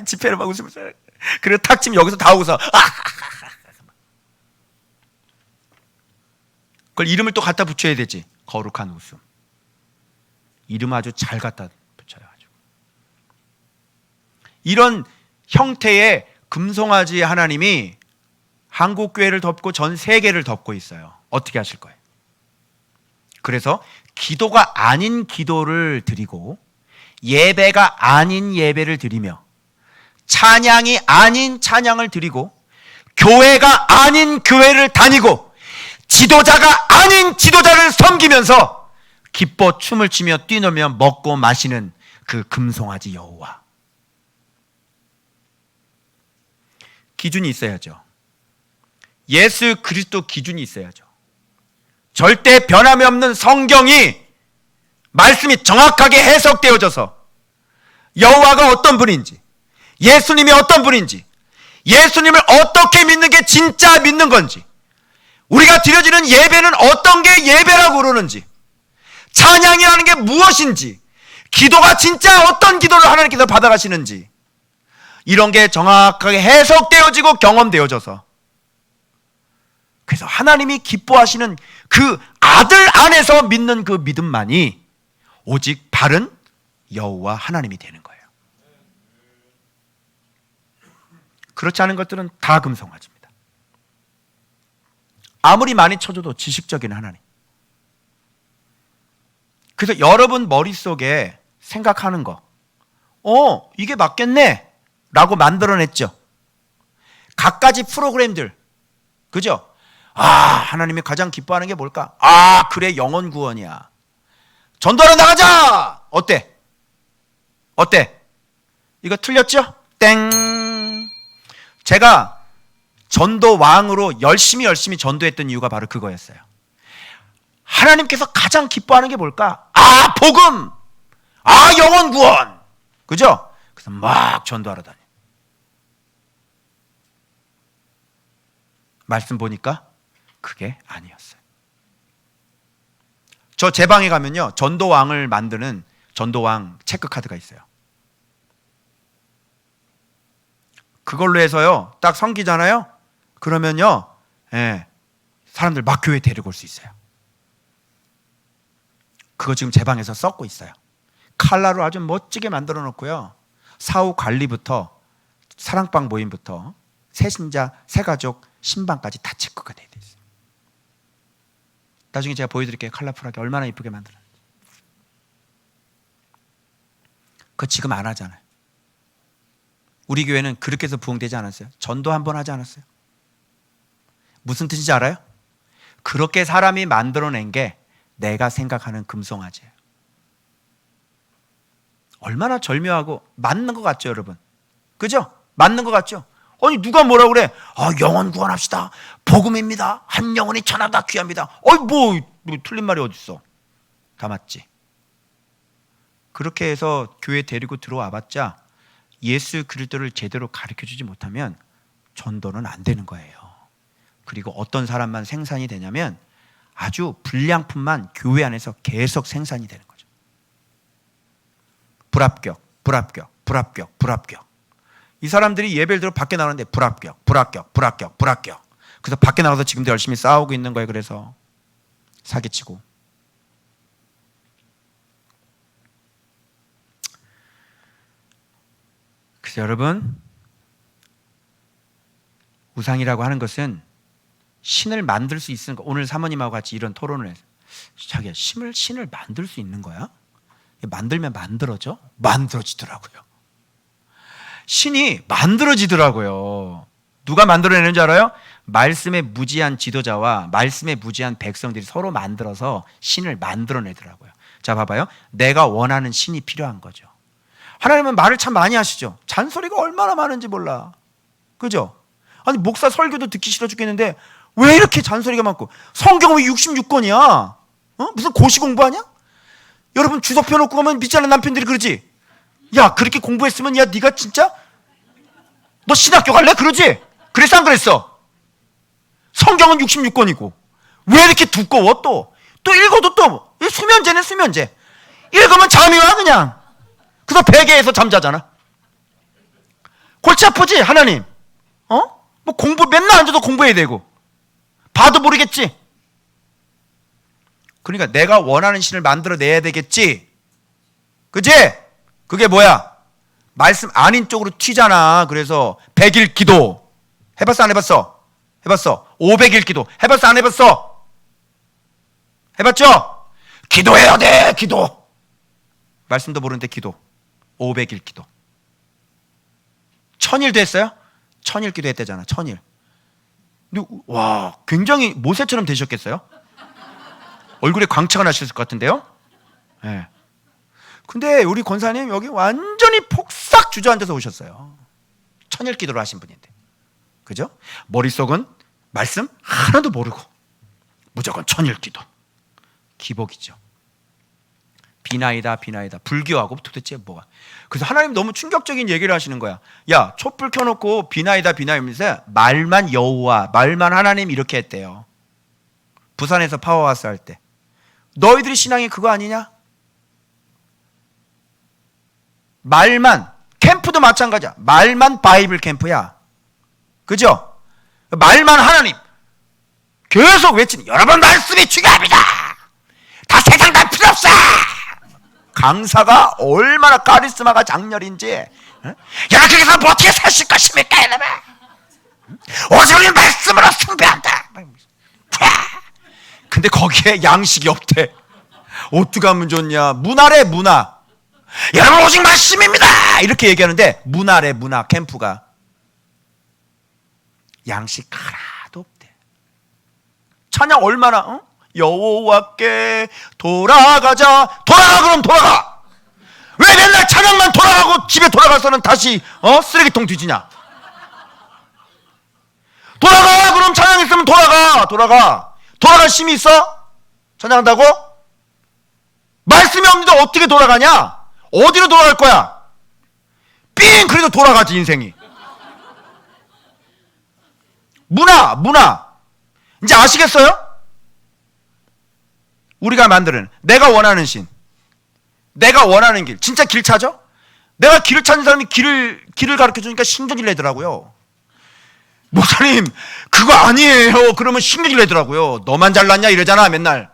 집회를 막 웃으면서 그리고 탁 치면 여기서 다 웃어. 그걸 이름을 또 갖다 붙여야 되지. 거룩한 웃음. 이름 아주 잘 갖다 붙여요. 아주. 이런 형태의 금송아지 하나님이 한국교회를 덮고 전 세계를 덮고 있어요. 어떻게 하실 거예요? 그래서 기도가 아닌 기도를 드리고 예배가 아닌 예배를 드리며 찬양이 아닌 찬양을 드리고 교회가 아닌 교회를 다니고 지도자가 아닌 지도자를 섬기면서 기뻐 춤을 추며 뛰놀며 먹고 마시는 그 금송아지 여호와. 기준이 있어야죠. 예수 그리스도 기준이 있어야죠. 절대 변함이 없는 성경이 말씀이 정확하게 해석되어져서 여호와가 어떤 분인지, 예수님이 어떤 분인지, 예수님을 어떻게 믿는 게 진짜 믿는 건지, 우리가 드려지는 예배는 어떤 게 예배라고 그러는지, 찬양이라는 게 무엇인지, 기도가 진짜 어떤 기도를 하나님께서 받아가시는지, 이런 게 정확하게 해석되어지고 경험되어져서, 그래서 하나님이 기뻐하시는 그 아들 안에서 믿는 그 믿음만이 오직 바른 여호와 하나님이 되는 거예요. 그렇지 않은 것들은 다 금송아지입니다. 아무리 많이 쳐줘도 지식적인 하나님. 그래서 여러분 머릿속에 생각하는 거, 이게 맞겠네 라고 만들어냈죠. 갖가지 프로그램들, 그죠? 하나님이 가장 기뻐하는 게 뭘까? 그래, 영혼 구원이야. 전도하러 나가자! 어때? 이거 틀렸죠? 땡. 제가 전도 왕으로 열심히 전도했던 이유가 바로 그거였어요. 하나님께서 가장 기뻐하는 게 뭘까? 복음! 영혼 구원! 그죠? 그래서 막 전도하러 다녀. 말씀 보니까 그게 아니었어요. 저 제 방에 가면요, 전도왕을 만드는 전도왕 체크카드가 있어요. 그걸로 해서요, 딱 섬기잖아요. 그러면요, 사람들 막 교회 데리고 올 수 있어요. 그거 지금 제 방에서 썩고 있어요. 칼라로 아주 멋지게 만들어 놓고요, 사후 관리부터 사랑방 모임부터 새신자, 새가족, 신방까지 다 체크가 되어 있어요. 나중에 제가 보여드릴게요. 컬러풀하게 얼마나 이쁘게 만들었는지. 그거 지금 안 하잖아요. 우리 교회는 그렇게 해서 부흥되지 않았어요. 전도 한번 하지 않았어요. 무슨 뜻인지 알아요? 그렇게 사람이 만들어낸 게 내가 생각하는 금송아지예요. 얼마나 절묘하고 맞는 것 같죠, 여러분? 그죠? 맞는 것 같죠? 아니, 누가 뭐라 그래? 영혼 구원합시다. 복음입니다. 한 영혼이 천하다 귀합니다. 뭐 틀린 말이 어딨어? 다 맞지? 그렇게 해서 교회 데리고 들어와 봤자 예수 그리스도를 제대로 가르쳐주지 못하면 전도는 안 되는 거예요. 그리고 어떤 사람만 생산이 되냐면 아주 불량품만 교회 안에서 계속 생산이 되는 거죠. 불합격. 이 사람들이 예배를 들어 밖에 나오는데 불합격. 그래서 밖에 나가서 지금도 열심히 싸우고 있는 거예요. 그래서 사기치고. 그래서 여러분, 우상이라고 하는 것은 신을 만들 수 있는 거. 오늘 사모님하고 같이 이런 토론을 해서 자기야, 신을 만들 수 있는 거야? 만들면 만들어져? 만들어지더라고요. 신이 만들어지더라고요. 누가 만들어내는지 알아요? 말씀의 무지한 지도자와 말씀의 무지한 백성들이 서로 만들어서 신을 만들어내더라고요. 자, 봐봐요. 내가 원하는 신이 필요한 거죠. 하나님은 말을 참 많이 하시죠. 잔소리가 얼마나 많은지 몰라. 그죠? 아니, 목사 설교도 듣기 싫어 죽겠는데 왜 이렇게 잔소리가 많고, 성경은 왜 66권이야? 무슨 고시 공부하냐? 여러분, 주소 펴놓고 가면 믿지 않는 남편들이 그러지. 야, 그렇게 공부했으면 야, 네가 진짜 너 신학교 갈래? 그러지? 그래서 안 그랬어? 성경은 66권이고 왜 이렇게 두꺼워? 또 읽어도 또 수면제네, 수면제. 읽으면 잠이 와 그냥. 그래서 베개에서 잠자잖아. 골치 아프지 하나님? 뭐 공부 맨날 앉아도 공부해야 되고 봐도 모르겠지. 그러니까 내가 원하는 신을 만들어내야 되겠지. 그지? 그게 뭐야? 말씀 아닌 쪽으로 튀잖아. 그래서 100일 기도 해봤어 안 해봤어? 해봤어. 500일 기도 해봤어 안 해봤어? 해봤죠? 기도해야 돼. 기도. 말씀도 모르는데 기도. 500일 기도. 1000일도 했어요? 1000일 기도했대잖아. 1000일. 근데 와, 굉장히 모세처럼 되셨겠어요? 얼굴에 광채가 나셨을 것 같은데요? 네. 근데 우리 권사님 여기 완전히 폭삭 주저앉아서 오셨어요. 1000일 기도를 하신 분인데. 그죠? 머릿속은 말씀 하나도 모르고 무조건 1000일 기도. 기복이죠. 비나이다. 불교하고 도대체 뭐가. 그래서 하나님 너무 충격적인 얘기를 하시는 거야. 야, 촛불 켜놓고 비나이다 이러면서 말만 여호와, 말만 하나님 이렇게 했대요. 부산에서 파워하우스 할 때. 너희들이 신앙이 그거 아니냐? 말만, 캠프도 마찬가지야. 말만 바이블 캠프야. 그죠? 말만 하나님. 계속 외치는, 여러분 말씀이 중요합니다. 다 세상 다 필요 없어. 강사가 얼마나 카리스마가 장렬인지. 여러분께서 뭐 어떻게 사실 것입니까? 여러분. 오직 말씀으로 승배한다. 근데 거기에 양식이 없대. 어떻게 하면 좋냐? 문화래, 문화. 여러분 오직 말씀입니다. 이렇게 얘기하는데 문화래, 문화. 캠프가 양식 하나도 없대. 찬양 얼마나 여호와께 돌아가자. 돌아가. 그럼 돌아가. 왜 맨날 찬양만 돌아가고 집에 돌아가서는 다시 쓰레기통 뒤지냐? 돌아가. 그럼 찬양 있으면 돌아갈 힘이 있어? 찬양한다고? 말씀이 없는데 어떻게 돌아가냐? 어디로 돌아갈 거야? 삥! 그래도 돌아가지 인생이. 문화. 이제 아시겠어요? 우리가 만드는, 내가 원하는 신, 내가 원하는 길. 진짜 길 찾아? 내가 길을 찾는 사람이 길을 가르쳐주니까 신경질 내더라고요. 목사님 그거 아니에요. 그러면 신경질 내더라고요. 너만 잘났냐 이러잖아 맨날.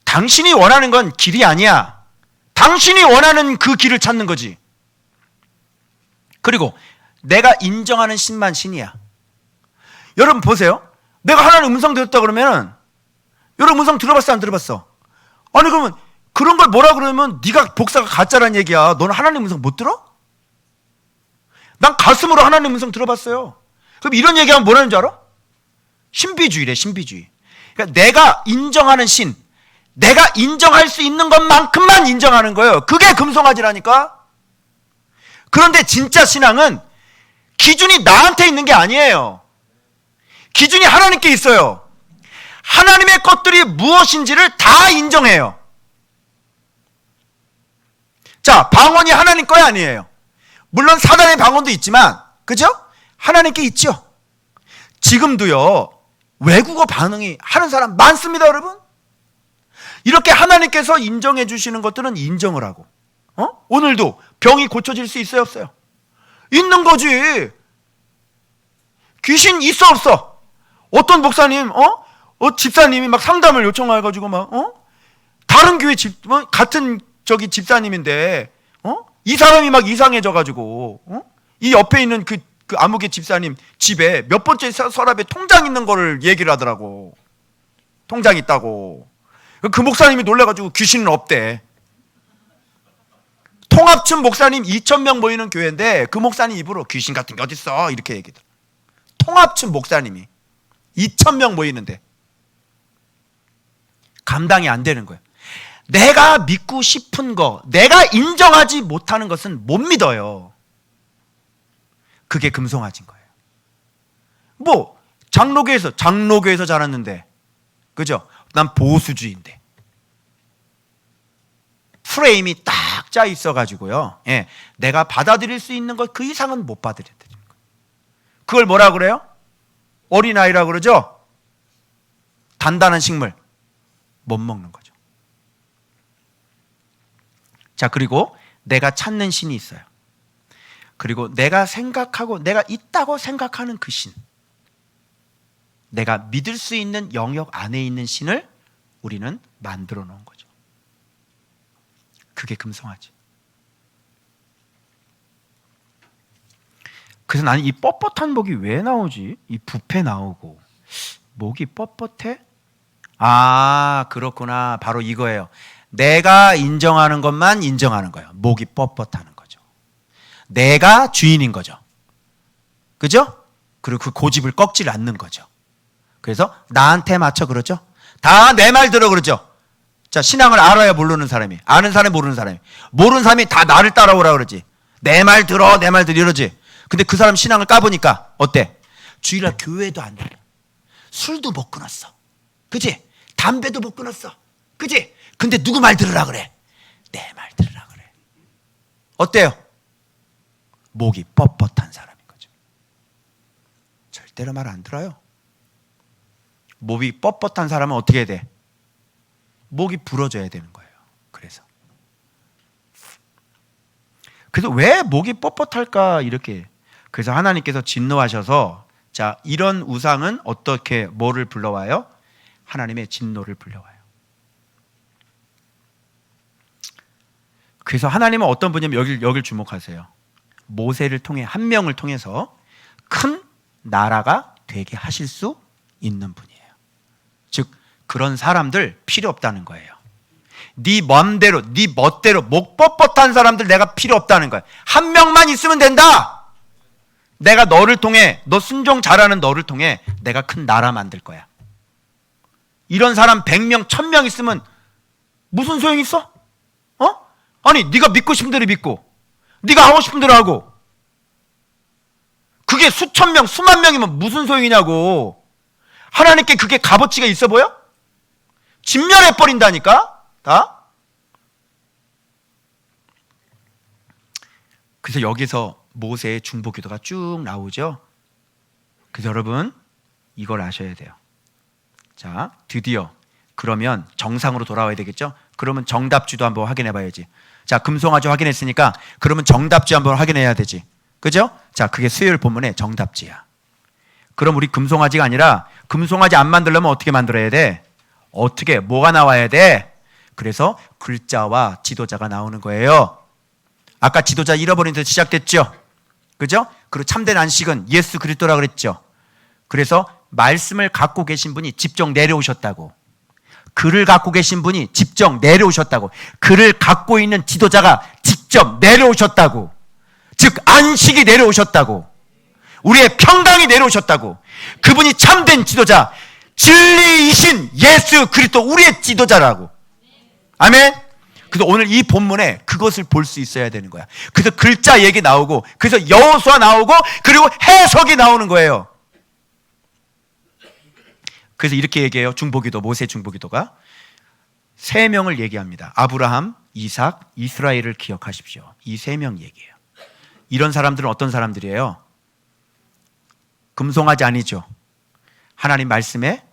당신이 원하는 건 길이 아니야. 당신이 원하는 그 길을 찾는 거지. 그리고 내가 인정하는 신만 신이야. 여러분 보세요. 내가 하나님 음성 들었다 그러면, 여러분 음성 들어봤어 안 들어봤어? 아니 그러면 그런 걸 뭐라 그러면 네가 복사가 가짜란 얘기야. 너는 하나님 음성 못 들어? 난 가슴으로 하나님 음성 들어봤어요. 그럼 이런 얘기하면 뭐라는 줄 알아? 신비주의래, 신비주의. 그러니까 내가 인정하는 신, 내가 인정할 수 있는 것만큼만 인정하는 거예요. 그게 금송아지라니까. 그런데 진짜 신앙은 기준이 나한테 있는 게 아니에요. 기준이 하나님께 있어요. 하나님의 것들이 무엇인지를 다 인정해요. 자, 방언이 하나님 거야 아니에요? 물론 사단의 방언도 있지만, 그죠? 하나님께 있죠. 지금도요, 외국어 반응이 하는 사람 많습니다, 여러분. 이렇게 하나님께서 인정해 주시는 것들은 인정을 하고, 오늘도 병이 고쳐질 수 있어요, 없어요? 있는 거지. 귀신 있어, 없어? 어떤 목사님, 집사님이 막 상담을 요청해가지고 막, 다른 교회 같은 집사님인데, 이 사람이 막 이상해져가지고 이 옆에 있는 그 아무개 집사님 집에 몇 번째 서랍에 통장 있는 거를 얘기를 하더라고. 통장 있다고. 그 목사님이 놀라가지고 귀신은 없대. 통합층 목사님 2,000명 모이는 교회인데 그 목사님 입으로 귀신 같은 게 어딨어 이렇게 얘기하더라고. 통합층 목사님이 2,000명 모이는데 감당이 안 되는 거예요. 내가 믿고 싶은 거, 내가 인정하지 못하는 것은 못 믿어요. 그게 금송아지인 거예요. 뭐 장로교에서 자랐는데, 그죠? 난 보수주의인데 프레임이 딱 짜 있어가지고요. 예, 내가 받아들일 수 있는 것 그 이상은 못 받아들여야 되는 거예요. 그걸 뭐라 그래요? 어린아이라 그러죠? 단단한 식물 못 먹는 거죠. 자, 그리고 내가 찾는 신이 있어요. 그리고 내가 생각하고 내가 있다고 생각하는 그 신, 내가 믿을 수 있는 영역 안에 있는 신을 우리는 만들어 놓은 거죠. 그게 금송아지. 그래서 나는 이 뻣뻣한 목이 왜 나오지? 이 뷔페 나오고 목이 뻣뻣해? 아, 그렇구나. 바로 이거예요. 내가 인정하는 것만 인정하는 거예요. 목이 뻣뻣하는 거죠. 내가 주인인 거죠. 그죠? 그리고 그 고집을 꺾질 않는 거죠. 그래서 나한테 맞춰 그러죠. 다 내 말 들어 그러죠. 자, 신앙을 알아야 모르는 사람이, 아는 사람이 모르는 사람이, 모르는 사람이 다 나를 따라오라 그러지. 내 말 들어 이러지. 근데 그 사람 신앙을 까보니까 어때? 주일날 교회도 안 다녀. 술도 못 끊었어. 그치? 담배도 못 끊었어. 그치? 근데 누구 말 들으라 그래? 내 말 들으라 그래. 어때요? 목이 뻣뻣한 사람인 거죠. 절대로 말 안 들어요. 목이 뻣뻣한 사람은 어떻게 해야 돼? 목이 부러져야 되는 거예요. 그래서 왜 목이 뻣뻣할까 이렇게. 그래서 하나님께서 진노하셔서, 자, 이런 우상은 어떻게 뭐를 불러와요? 하나님의 진노를 불러와요. 그래서 하나님은 어떤 분이냐면 여길 주목하세요. 모세를 통해, 한 명을 통해서 큰 나라가 되게 하실 수 있는 분이에요. 즉 그런 사람들 필요 없다는 거예요. 네 맘대로, 네 멋대로 목 뻣뻣한 사람들 내가 필요 없다는 거예요. 한 명만 있으면 된다. 내가 너를 통해, 너 순종 잘하는 너를 통해 내가 큰 나라 만들 거야. 이런 사람 100명, 1000명 있으면 무슨 소용이 있어? 아니, 네가 믿고 싶은 대로 믿고 네가 하고 싶은 대로 하고, 그게 수천 명, 수만 명이면 무슨 소용이냐고. 하나님께 그게 값어치가 있어 보여? 진멸해버린다니까 다. 그래서 여기서 모세의 중보기도가 쭉 나오죠. 그래서 여러분 이걸 아셔야 돼요. 자, 드디어 그러면 정상으로 돌아와야 되겠죠. 그러면 정답주도 한번 확인해 봐야지. 자, 금송아지 확인했으니까 그러면 정답주 한번 확인해야 되지. 그죠? 자, 그게 수요일 본문의 정답지야. 그럼 우리 금송아지가 아니라, 금송아지 안 만들려면 어떻게 만들어야 돼? 어떻게, 뭐가 나와야 돼? 그래서 글자와 지도자가 나오는 거예요. 아까 지도자 잃어버린 데서 시작됐죠. 그죠? 그리고 참된 안식은 예수 그리스도라 그랬죠. 그래서 말씀을 갖고 계신 분이 직접 내려오셨다고. 글을 갖고 계신 분이 직접 내려오셨다고. 글을 갖고 있는 지도자가 직접 내려오셨다고. 즉 안식이 내려오셨다고. 우리의 평강이 내려오셨다고. 그분이 참된 지도자, 진리이신 예수 그리스도 우리의 지도자라고. 아멘. 그래서 오늘 이 본문에 그것을 볼 수 있어야 되는 거야. 그래서 글자 얘기 나오고, 그래서 여호수아 나오고, 그리고 해석이 나오는 거예요. 그래서 이렇게 얘기해요. 중보기도, 모세 중보기도가 세 명을 얘기합니다. 아브라함, 이삭, 이스라엘을 기억하십시오. 이 세 명 얘기해요. 이런 사람들은 어떤 사람들이에요? 금송아지 아니죠. 하나님 말씀에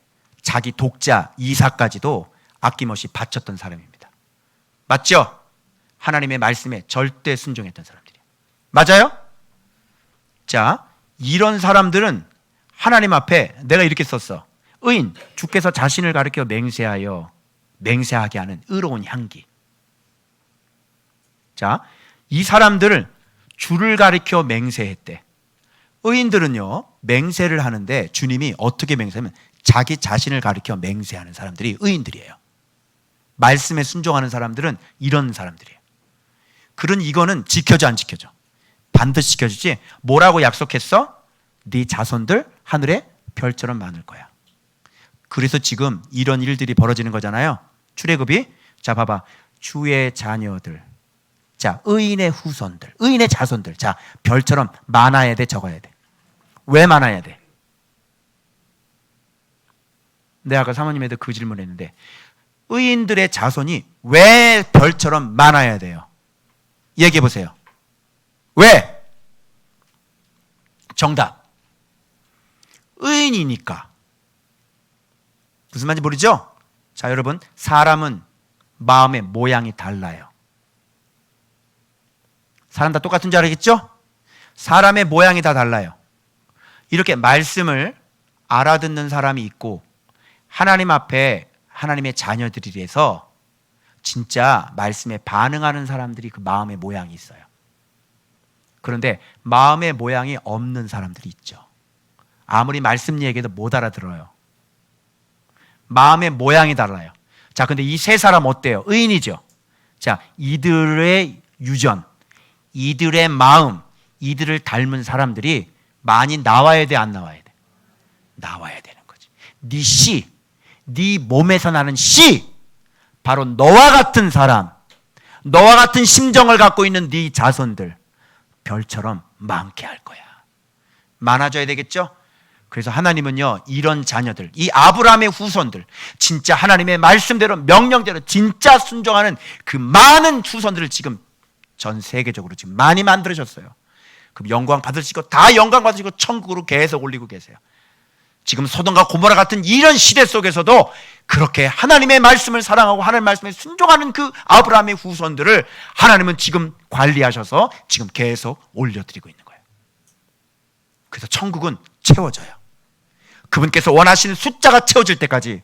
자기 독자 이삭까지도 아낌없이 바쳤던 사람입니다. 맞죠? 하나님의 말씀에 절대 순종했던 사람들이에요. 맞아요? 자, 이런 사람들은 하나님 앞에 내가 이렇게 썼어. 의인, 주께서 자신을 가리켜 맹세하게 하는 의로운 향기. 자, 이 사람들을 주를 가리켜 맹세했대. 의인들은요, 맹세를 하는데 주님이 어떻게 맹세하면 자기 자신을 가리켜 맹세하는 사람들이 의인들이에요. 말씀에 순종하는 사람들은 이런 사람들이에요. 그런 이거는 지켜져 안 지켜져? 반드시 지켜주지. 뭐라고 약속했어? 네 자손들 하늘에 별처럼 많을 거야. 그래서 지금 이런 일들이 벌어지는 거잖아요. 출애굽이 자 봐봐, 주의 자녀들, 자 의인의 후손들, 의인의 자손들, 자 별처럼 많아야 돼, 적어야 돼? 왜 많아야 돼? 내가 아까 사모님에도 그 질문했는데 의인들의 자손이 왜 별처럼 많아야 돼요? 얘기해 보세요. 왜? 정답. 의인이니까. 무슨 말인지 모르죠? 자, 여러분, 사람은 마음의 모양이 달라요. 사람 다 똑같은 줄 알겠죠? 사람의 모양이 다 달라요. 이렇게 말씀을 알아듣는 사람이 있고 하나님 앞에 하나님의 자녀들이라서 진짜 말씀에 반응하는 사람들이 그 마음의 모양이 있어요. 그런데 마음의 모양이 없는 사람들이 있죠. 아무리 말씀 얘기해도 못 알아들어요. 마음의 모양이 달라요. 자, 근데 이 세 사람 어때요? 의인이죠. 자, 이들의 유전, 이들의 마음, 이들을 닮은 사람들이 많이 나와야 돼, 안 나와야 돼? 나와야 되는 거지. 네 씨, 네 몸에서 나는 씨, 바로 너와 같은 사람, 너와 같은 심정을 갖고 있는 네 자손들 별처럼 많게 할 거야. 많아져야 되겠죠? 그래서 하나님은요, 이런 자녀들, 이 아브라함의 후손들, 진짜 하나님의 말씀대로 명령대로 진짜 순종하는 그 많은 후손들을 지금 전 세계적으로 지금 많이 만들어졌어요. 그럼 영광 받으시고 다 영광 받으시고 천국으로 계속 올리고 계세요. 지금 소돔과 고모라 같은 이런 시대 속에서도 그렇게 하나님의 말씀을 사랑하고 하나님의 말씀에 순종하는 그 아브라함의 후손들을 하나님은 지금 관리하셔서 지금 계속 올려드리고 있는 거예요. 그래서 천국은 채워져요. 그분께서 원하시는 숫자가 채워질 때까지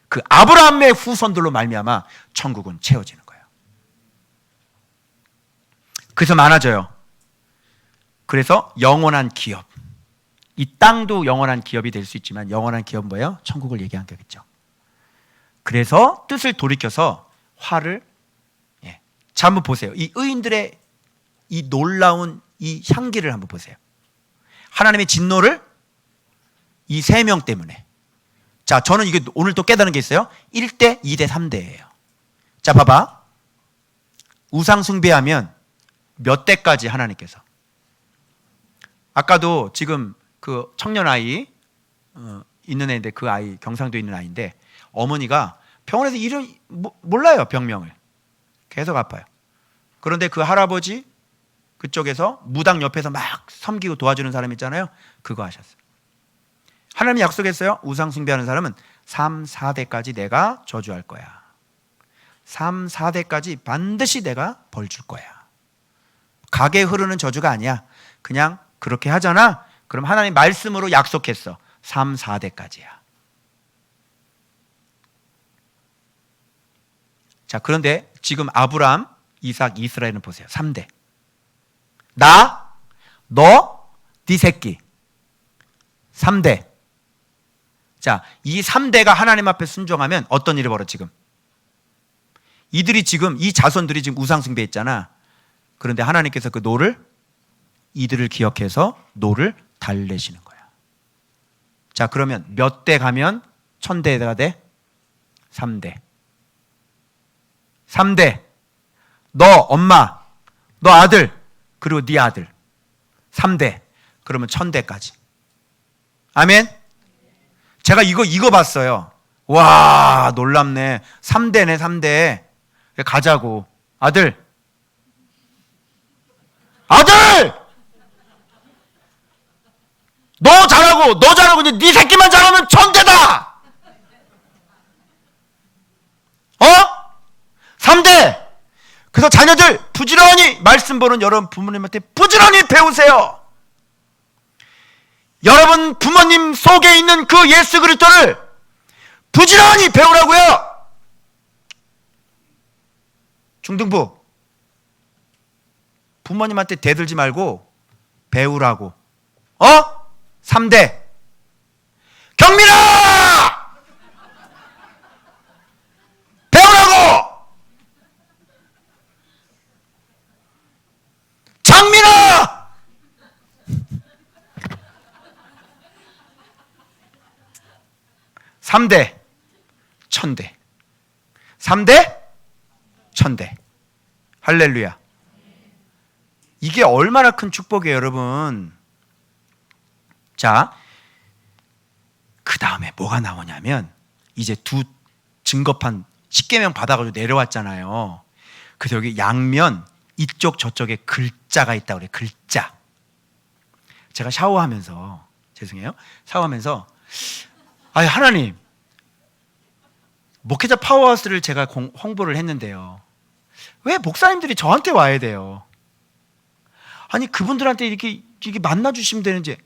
그 아브라함의 후손들로 말미암아 천국은 채워지는 거예요. 그래서 많아져요. 그래서 영원한 기업, 이 땅도 영원한 기업이 될 수 있지만 영원한 기업은 뭐예요? 천국을 얘기한 거겠죠. 그래서 뜻을 돌이켜서 화를 자, 한번 보세요. 이 의인들의 이 놀라운 이 향기를 한번 보세요. 하나님의 진노를 이 세 명 때문에. 자, 저는 이게 오늘 또 깨달은 게 있어요. 1대, 2대, 3대예요. 자, 봐봐. 우상 숭배하면 몇 대까지 하나님께서. 아까도 지금 그 청년 아이 있는 애인데 그 아이 경상도에 있는 아이인데 어머니가 병원에서 이런 몰라요, 병명을. 계속 아파요. 그런데 그 할아버지 그쪽에서 무당 옆에서 막 섬기고 도와주는 사람 있잖아요. 그거 하셨어요. 하나님이 약속했어요. 우상 숭배하는 사람은 3, 4대까지 내가 저주할 거야. 3, 4대까지 반드시 내가 벌 줄 거야. 가게 흐르는 저주가 아니야. 그냥 그렇게 하잖아. 그럼 하나님 말씀으로 약속했어. 3, 4대까지야. 자, 그런데 지금 아브라함, 이삭, 이스라엘은 보세요. 3대. 나, 너, 네 새끼. 3대. 자, 이 3대가 하나님 앞에 순종하면 어떤 일이 벌어 지금? 이들이 지금 이 자손들이 지금 우상 숭배했잖아. 그런데 하나님께서 그 노를 이들을 기억해서 노를 달래시는 거야. 자, 그러면 몇 대 가면 1000대가 돼? 3대. 3대. 너 엄마, 너 아들, 그리고 네 아들. 3대. 그러면 1000대까지. 아멘? 제가 이거 봤어요. 와, 놀랍네. 3대네, 3대. 가자고. 아들! 너 잘하고 이제 네 새끼만 잘하면 1000대다. 3대. 그래서 자녀들 부지런히 말씀 보는 여러분 부모님한테 부지런히 배우세요. 여러분 부모님 속에 있는 그 예수 그리스도를 부지런히 배우라고요. 중등부 부모님한테 대들지 말고 배우라고. 3대. 경민아! 배우라고! 장민아! 삼대 천대. 3대 천대. 할렐루야. 이게 얼마나 큰 축복이에요, 여러분. 자, 그 다음에 뭐가 나오냐면 이제 두 증거판 10계명 받아가지고 내려왔잖아요. 그래서 여기 양면 이쪽 저쪽에 글자가 있다고 그래요. 글자. 제가 샤워하면서, 죄송해요, 샤워하면서 하나님, 목회자 파워하우스를 제가 홍보를 했는데요, 왜 목사님들이 저한테 와야 돼요? 아니 그분들한테 이렇게 만나주시면 되는지,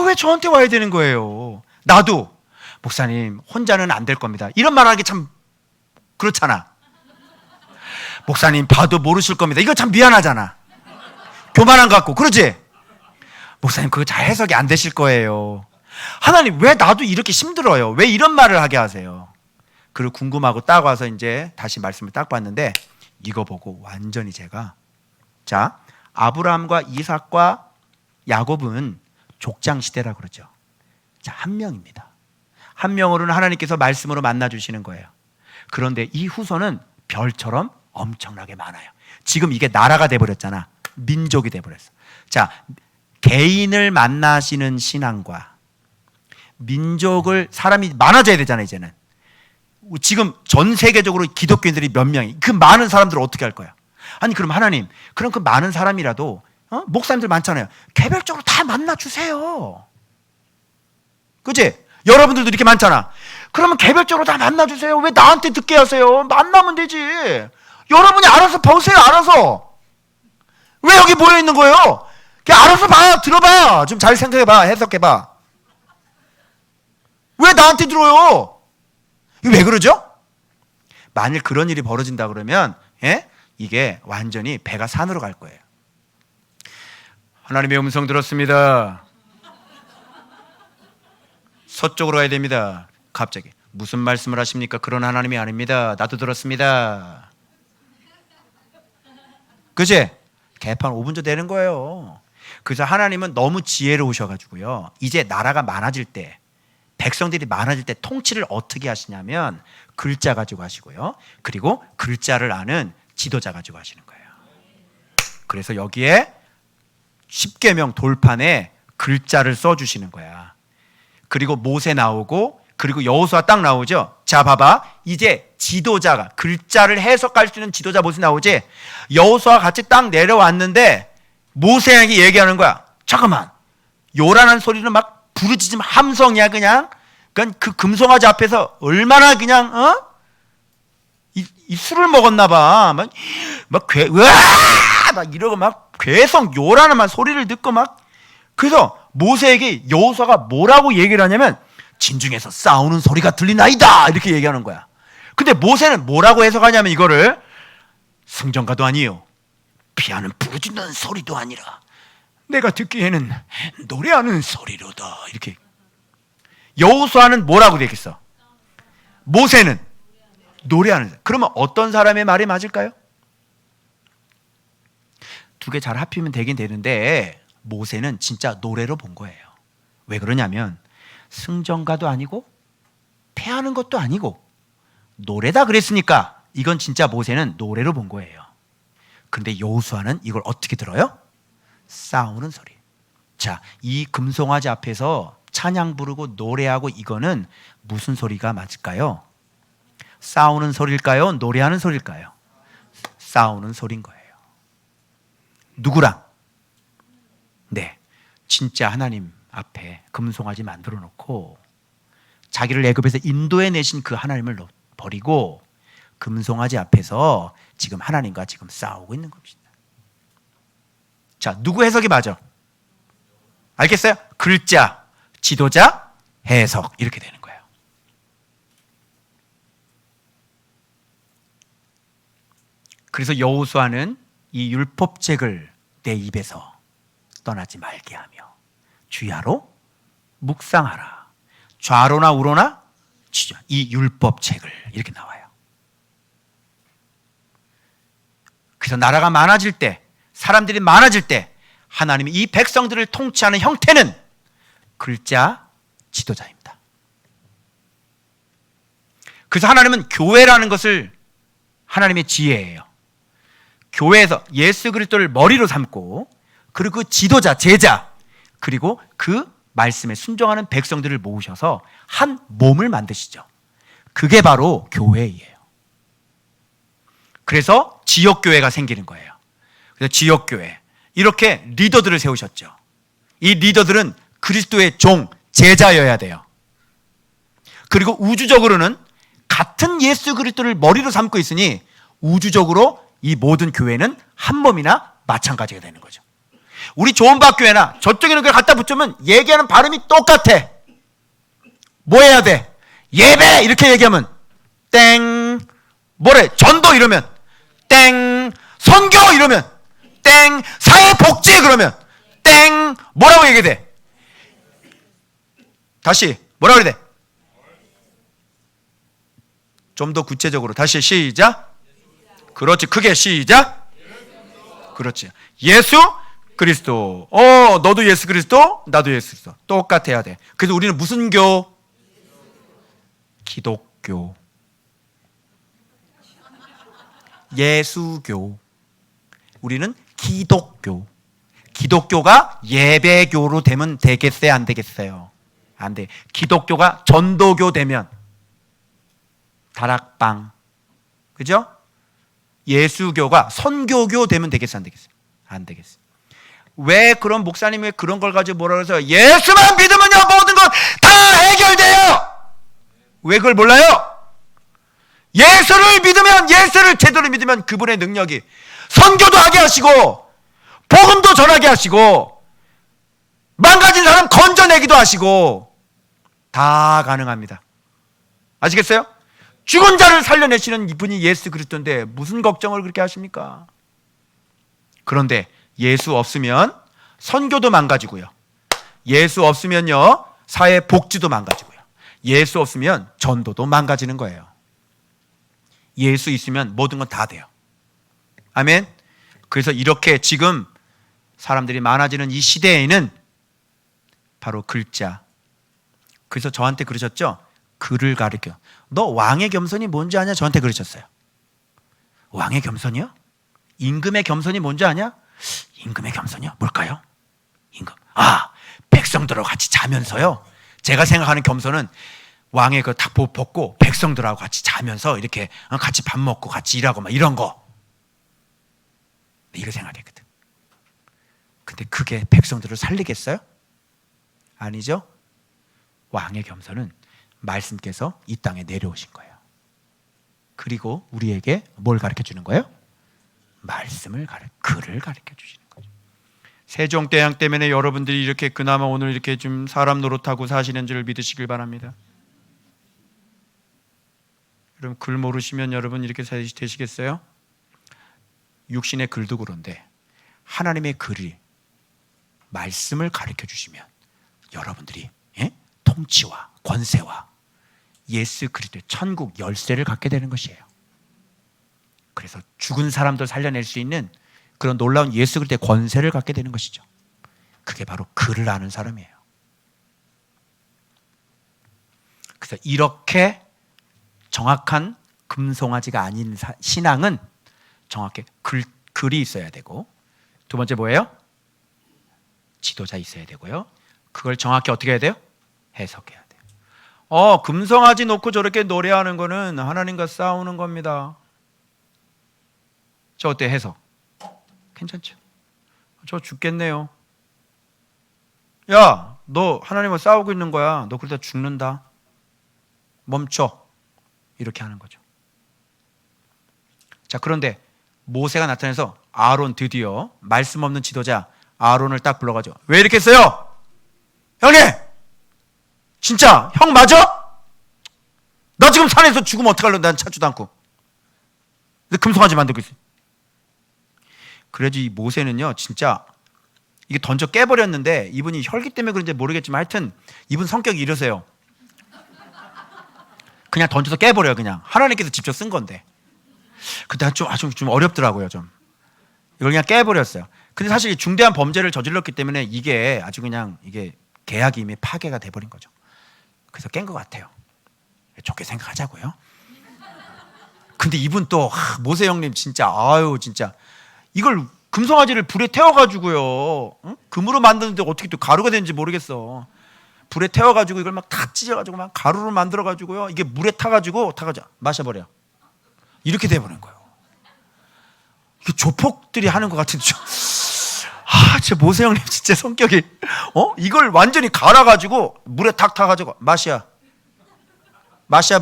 왜 저한테 와야 되는 거예요? 나도 목사님 혼자는 안 될 겁니다, 이런 말하기 참 그렇잖아. 목사님 봐도 모르실 겁니다, 이거 참 미안하잖아. 교만한 것 같고. 그러지? 목사님 그거 잘 해석이 안 되실 거예요. 하나님 왜 나도 이렇게 힘들어요? 왜 이런 말을 하게 하세요? 그리고 궁금하고 딱 와서 이제 다시 말씀을 딱 봤는데 이거 보고 완전히 제가, 자, 아브라함과 이삭과 야곱은 족장 시대라고 그러죠. 자, 한 명입니다. 한 명으로는 하나님께서 말씀으로 만나 주시는 거예요. 그런데 이 후손은 별처럼 엄청나게 많아요. 지금 이게 나라가 돼버렸잖아. 민족이 돼버렸어. 자, 개인을 만나시는 신앙과 민족을, 사람이 많아져야 되잖아. 이제는 지금 전 세계적으로 기독교인들이 몇 명이, 그 많은 사람들을 어떻게 할 거야? 아니 그럼 하나님, 그럼 그 많은 사람이라도 목사님들 많잖아요, 개별적으로 다 만나주세요. 그치? 여러분들도 이렇게 많잖아. 그러면 개별적으로 다 만나주세요. 왜 나한테 듣게 하세요? 만나면 되지. 여러분이 알아서 보세요. 알아서. 왜 여기 모여있는 거예요? 그냥 알아서 봐. 들어봐. 좀 잘 생각해봐. 해석해봐. 왜 나한테 들어요? 이거 왜 그러죠? 만일 그런 일이 벌어진다 그러면 이게 완전히 배가 산으로 갈 거예요. 하나님의 음성 들었습니다. 서쪽으로 가야 됩니다. 갑자기 무슨 말씀을 하십니까? 그런 하나님이 아닙니다. 나도 들었습니다. 그치? 개판 5분 전 되는 거예요. 그래서 하나님은 너무 지혜로우셔가지고요, 이제 나라가 많아질 때, 백성들이 많아질 때 통치를 어떻게 하시냐면 글자 가지고 하시고요, 그리고 글자를 아는 지도자 가지고 하시는 거예요. 그래서 여기에 10계명 돌판에 글자를 써주시는 거야. 그리고 모세 나오고, 그리고 여호수아 딱 나오죠. 자 봐봐, 이제 지도자가, 글자를 해석할 수 있는 지도자 모세 나오지. 여호수아 같이 딱 내려왔는데 모세에게 얘기하는 거야. 잠깐만, 요란한 소리는 막 부르짖음 함성이야. 그냥 그 금송아지 앞에서 얼마나 그냥 이 술을 먹었나 봐. 막 이러고 막 괴성 요란한 막 소리를 듣고 막. 그래서 모세에게 여호수아가 뭐라고 얘기를 하냐면 진중에서 싸우는 소리가 들리나이다, 이렇게 얘기하는 거야. 근데 모세는 뭐라고 해석하냐면 이거를, 승전가도 아니요, 피아는 부르짖는 소리도 아니라 내가 듣기에는 노래하는 소리로다, 이렇게. 여호수아는 뭐라고 되겠어? 모세는 노래하는. 그러면 어떤 사람의 말이 맞을까요? 두 개 잘 합히면 되긴 되는데 모세는 진짜 노래로 본 거예요. 왜 그러냐면 승전가도 아니고 패하는 것도 아니고 노래다 그랬으니까 이건 진짜 모세는 노래로 본 거예요. 근데 여호수아는 이걸 어떻게 들어요? 싸우는 소리. 자, 이 금송아지 앞에서 찬양 부르고 노래하고, 이거는 무슨 소리가 맞을까요? 싸우는 소리일까요? 노래하는 소리일까요? 싸우는 소리인 거예요. 누구랑? 네, 진짜 하나님 앞에 금송아지 만들어 놓고 자기를 애굽에서 인도해 내신 그 하나님을 버리고 금송아지 앞에서 지금 하나님과 지금 싸우고 있는 겁니다. 자, 누구 해석이 맞아? 알겠어요? 글자, 지도자, 해석, 이렇게 되는 거예요. 그래서 여호수아는 이 율법책을 내 입에서 떠나지 말게 하며 주야로 묵상하라. 좌로나 우로나 치자. 이 율법책을 이렇게 나와요. 그래서 나라가 많아질 때, 사람들이 많아질 때 하나님이 이 백성들을 통치하는 형태는 글자 지도자입니다. 그래서 하나님은 교회라는 것을 하나님의 지혜예요. 교회에서 예수 그리스도를 머리로 삼고 그리고 그 지도자, 제자, 그리고 그 말씀에 순종하는 백성들을 모으셔서 한 몸을 만드시죠. 그게 바로 교회예요. 그래서 지역교회가 생기는 거예요. 그래서 지역교회, 이렇게 리더들을 세우셨죠. 이 리더들은 그리스도의 종, 제자여야 돼요. 그리고 우주적으로는 같은 예수 그리스도를 머리로 삼고 있으니 우주적으로 이 모든 교회는 한 몸이나 마찬가지가 되는 거죠. 우리 조은박교회나 저쪽에 있는 걸 갖다 붙이면 얘기하는 발음이 똑같아. 뭐 해야 돼? 예배 이렇게 얘기하면 땡, 뭐래? 전도 이러면 땡, 선교 이러면 땡, 사회복지 그러면 땡, 뭐라고 얘기해야 돼? 다시 뭐라고 해야 돼? 좀 더 구체적으로 다시 시작. 그렇지, 크게 시작. 그렇지, 예수 그리스도. 너도 예수 그리스도, 나도 예수 그리스도. 똑같아야 돼. 그래서 우리는 무슨 교? 기독교. 예수교. 우리는 기독교. 기독교가 예배교로 되면 되겠어요, 안 되겠어요? 안 돼. 기독교가 전도교 되면 다락방, 그죠? 예수교가 선교교 되면 되겠어요, 안 되겠어요? 안 되겠어요. 왜 그런 목사님이 왜 그런 걸 가지고 뭐라 그래서 예수만 믿으면요 모든 건 다 해결돼요. 왜 그걸 몰라요? 예수를 믿으면, 예수를 제대로 믿으면 그분의 능력이 선교도 하게 하시고 복음도 전하게 하시고 망가진 사람 건져내기도 하시고 다 가능합니다. 아시겠어요? 죽은 자를 살려내시는 이분이 예수 그리스도인데 무슨 걱정을 그렇게 하십니까? 그런데 예수 없으면 선교도 망가지고요. 예수 없으면요 사회 복지도 망가지고요. 예수 없으면 전도도 망가지는 거예요. 예수 있으면 모든 건 다 돼요. 아멘. 그래서 이렇게 지금 사람들이 많아지는 이 시대에는 바로 글자. 그래서 저한테 그러셨죠? 글을 가르쳐. 너 왕의 겸손이 뭔지 아냐? 저한테 그러셨어요. 왕의 겸손이요? 임금의 겸손이 뭔지 아냐? 임금의 겸손이요? 뭘까요? 임금. 백성들하고 같이 자면서요. 제가 생각하는 겸손은 왕의 그 탁 벗고 백성들하고 같이 자면서 이렇게 같이 밥 먹고 같이 일하고 막 이런 거. 이거 생각했거든. 근데 그게 백성들을 살리겠어요? 아니죠. 왕의 겸손은 말씀께서 이 땅에 내려오신 거예요. 그리고 우리에게 뭘 가르쳐 주는 거예요? 글을 가르쳐 주시는 거죠. 세종대왕 때문에 여러분들이 이렇게 그나마 오늘 이렇게 좀 사람 노릇하고 사시는 줄 믿으시길 바랍니다. 여러분 글 모르시면 여러분 이렇게 되시겠어요? 육신의 글도 그런데 하나님의 글이 말씀을 가르쳐 주시면 여러분들이 통치와 권세와 예수 그리스도의 천국 열쇠를 갖게 되는 것이에요. 그래서 죽은 사람들 살려낼 수 있는 그런 놀라운 예수 그리스도의 권세를 갖게 되는 것이죠. 그게 바로 글을 아는 사람이에요. 그래서 이렇게 정확한 금송아지가 아닌 신앙은 정확히 글이 있어야 되고, 두 번째 뭐예요? 지도자 있어야 되고요. 그걸 정확히 어떻게 해야 돼요? 해석해야 돼요. 금송아지 놓고 저렇게 노래하는 거는 하나님과 싸우는 겁니다. 저 어때 해석? 괜찮죠? 저 죽겠네요. 야, 너 하나님과 싸우고 있는 거야. 너 그러다 죽는다. 멈춰. 이렇게 하는 거죠. 자, 그런데 모세가 나타나서 아론, 드디어 말씀 없는 지도자 아론을 딱 불러가지고 왜 이렇게 했어요? 형님! 진짜 형 맞아? 나 지금 산에서 죽으면 어떡하려고 난 찾지도 않고. 근데 금송아지 만들고 있어요. 그래도 이 모세는요 진짜 이게 던져 깨버렸는데, 이분이 혈기 때문에 그런지 모르겠지만 하여튼 이분 성격이 이러세요. 그냥 던져서 깨버려요. 그냥 하나님께서 직접 쓴 건데. 그때 좀 어렵더라고요. 좀 이걸 그냥 깨버렸어요. 근데 사실 중대한 범죄를 저질렀기 때문에 이게 아주 그냥 이게 계약이 이미 파괴가 돼버린 거죠. 그래서 깬 것 같아요. 좋게 생각하자고요. 근데 이분 또 모세 형님 진짜 진짜 이걸 금송아지를 불에 태워가지고요, 응? 금으로 만드는데 어떻게 또 가루가 되는지 모르겠어. 불에 태워가지고 이걸 막 다 찢어가지고 막 가루로 만들어가지고요, 이게 물에 타가지고 마셔버려. 이렇게 돼버린 거예요. 이게 조폭들이 하는 것 같은데 제 모세 형님 진짜 성격이 이걸 완전히 갈아가지고 물에 탁 타가지고 마샤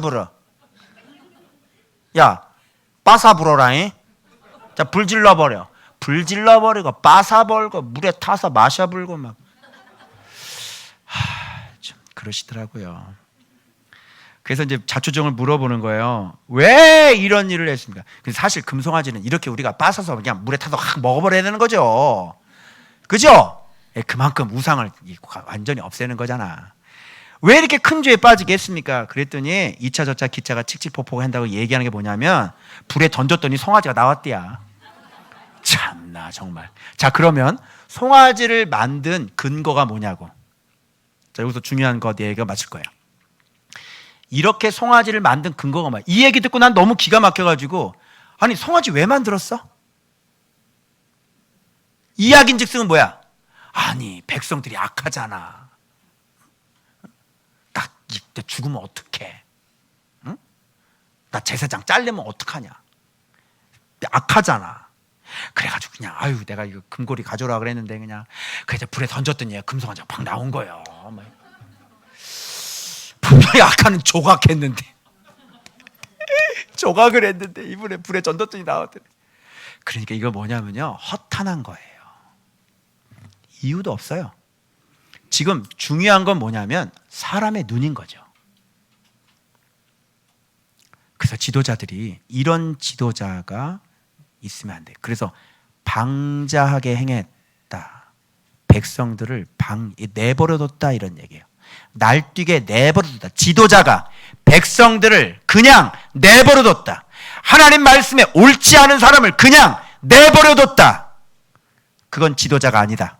불어. 야 빠사 불어라잉. 자 불 질러버려. 불 질러버리고 빠사 벌고 물에 타서 마셔 불고 막 좀 그러시더라고요. 그래서 이제 자초정을 물어보는 거예요. 왜 이런 일을 했습니까? 근데 사실 금송아지는 이렇게 우리가 빠사서 그냥 물에 타서 확 먹어버려야 되는 거죠. 그죠? 그만큼 우상을 완전히 없애는 거잖아. 왜 이렇게 큰 죄에 빠지게 했습니까? 그랬더니 2차 저차 기차가 칙칙폭폭 한다고 얘기하는 게 뭐냐면, 불에 던졌더니 송아지가 나왔대야. 참나 정말. 자, 그러면 송아지를 만든 근거가 뭐냐고. 자, 여기서 중요한 거 얘기가 맞을 거예요. 이렇게 송아지를 만든 근거가 뭐야? 이 얘기 듣고 난 너무 기가 막혀가지고, 아니 송아지 왜 만들었어? 이야기인즉슨 뭐야? 아니 백성들이 악하잖아. 나 이때 죽으면 어떡해? 응? 나 제사장 잘리면 어떡하냐? 악하잖아. 그래가지고 그냥 내가 이거 금고리 가져오라 그랬는데 그냥 그래서 불에 던졌더니 금송아지가 팍 나온 거예요. 분명히 악하는 조각했는데 조각을 했는데 이분에 불에 던졌더니 나왔더니. 그러니까 이거 뭐냐면요, 허탄한 거예요. 이유도 없어요. 지금 중요한 건 뭐냐면 사람의 눈인 거죠. 그래서 지도자들이 이런 지도자가 있으면 안 돼. 그래서 방자하게 행했다. 백성들을 내버려뒀다 이런 얘기예요. 날뛰게 내버려뒀다. 지도자가 백성들을 그냥 내버려뒀다. 하나님 말씀에 옳지 않은 사람을 그냥 내버려뒀다. 그건 지도자가 아니다.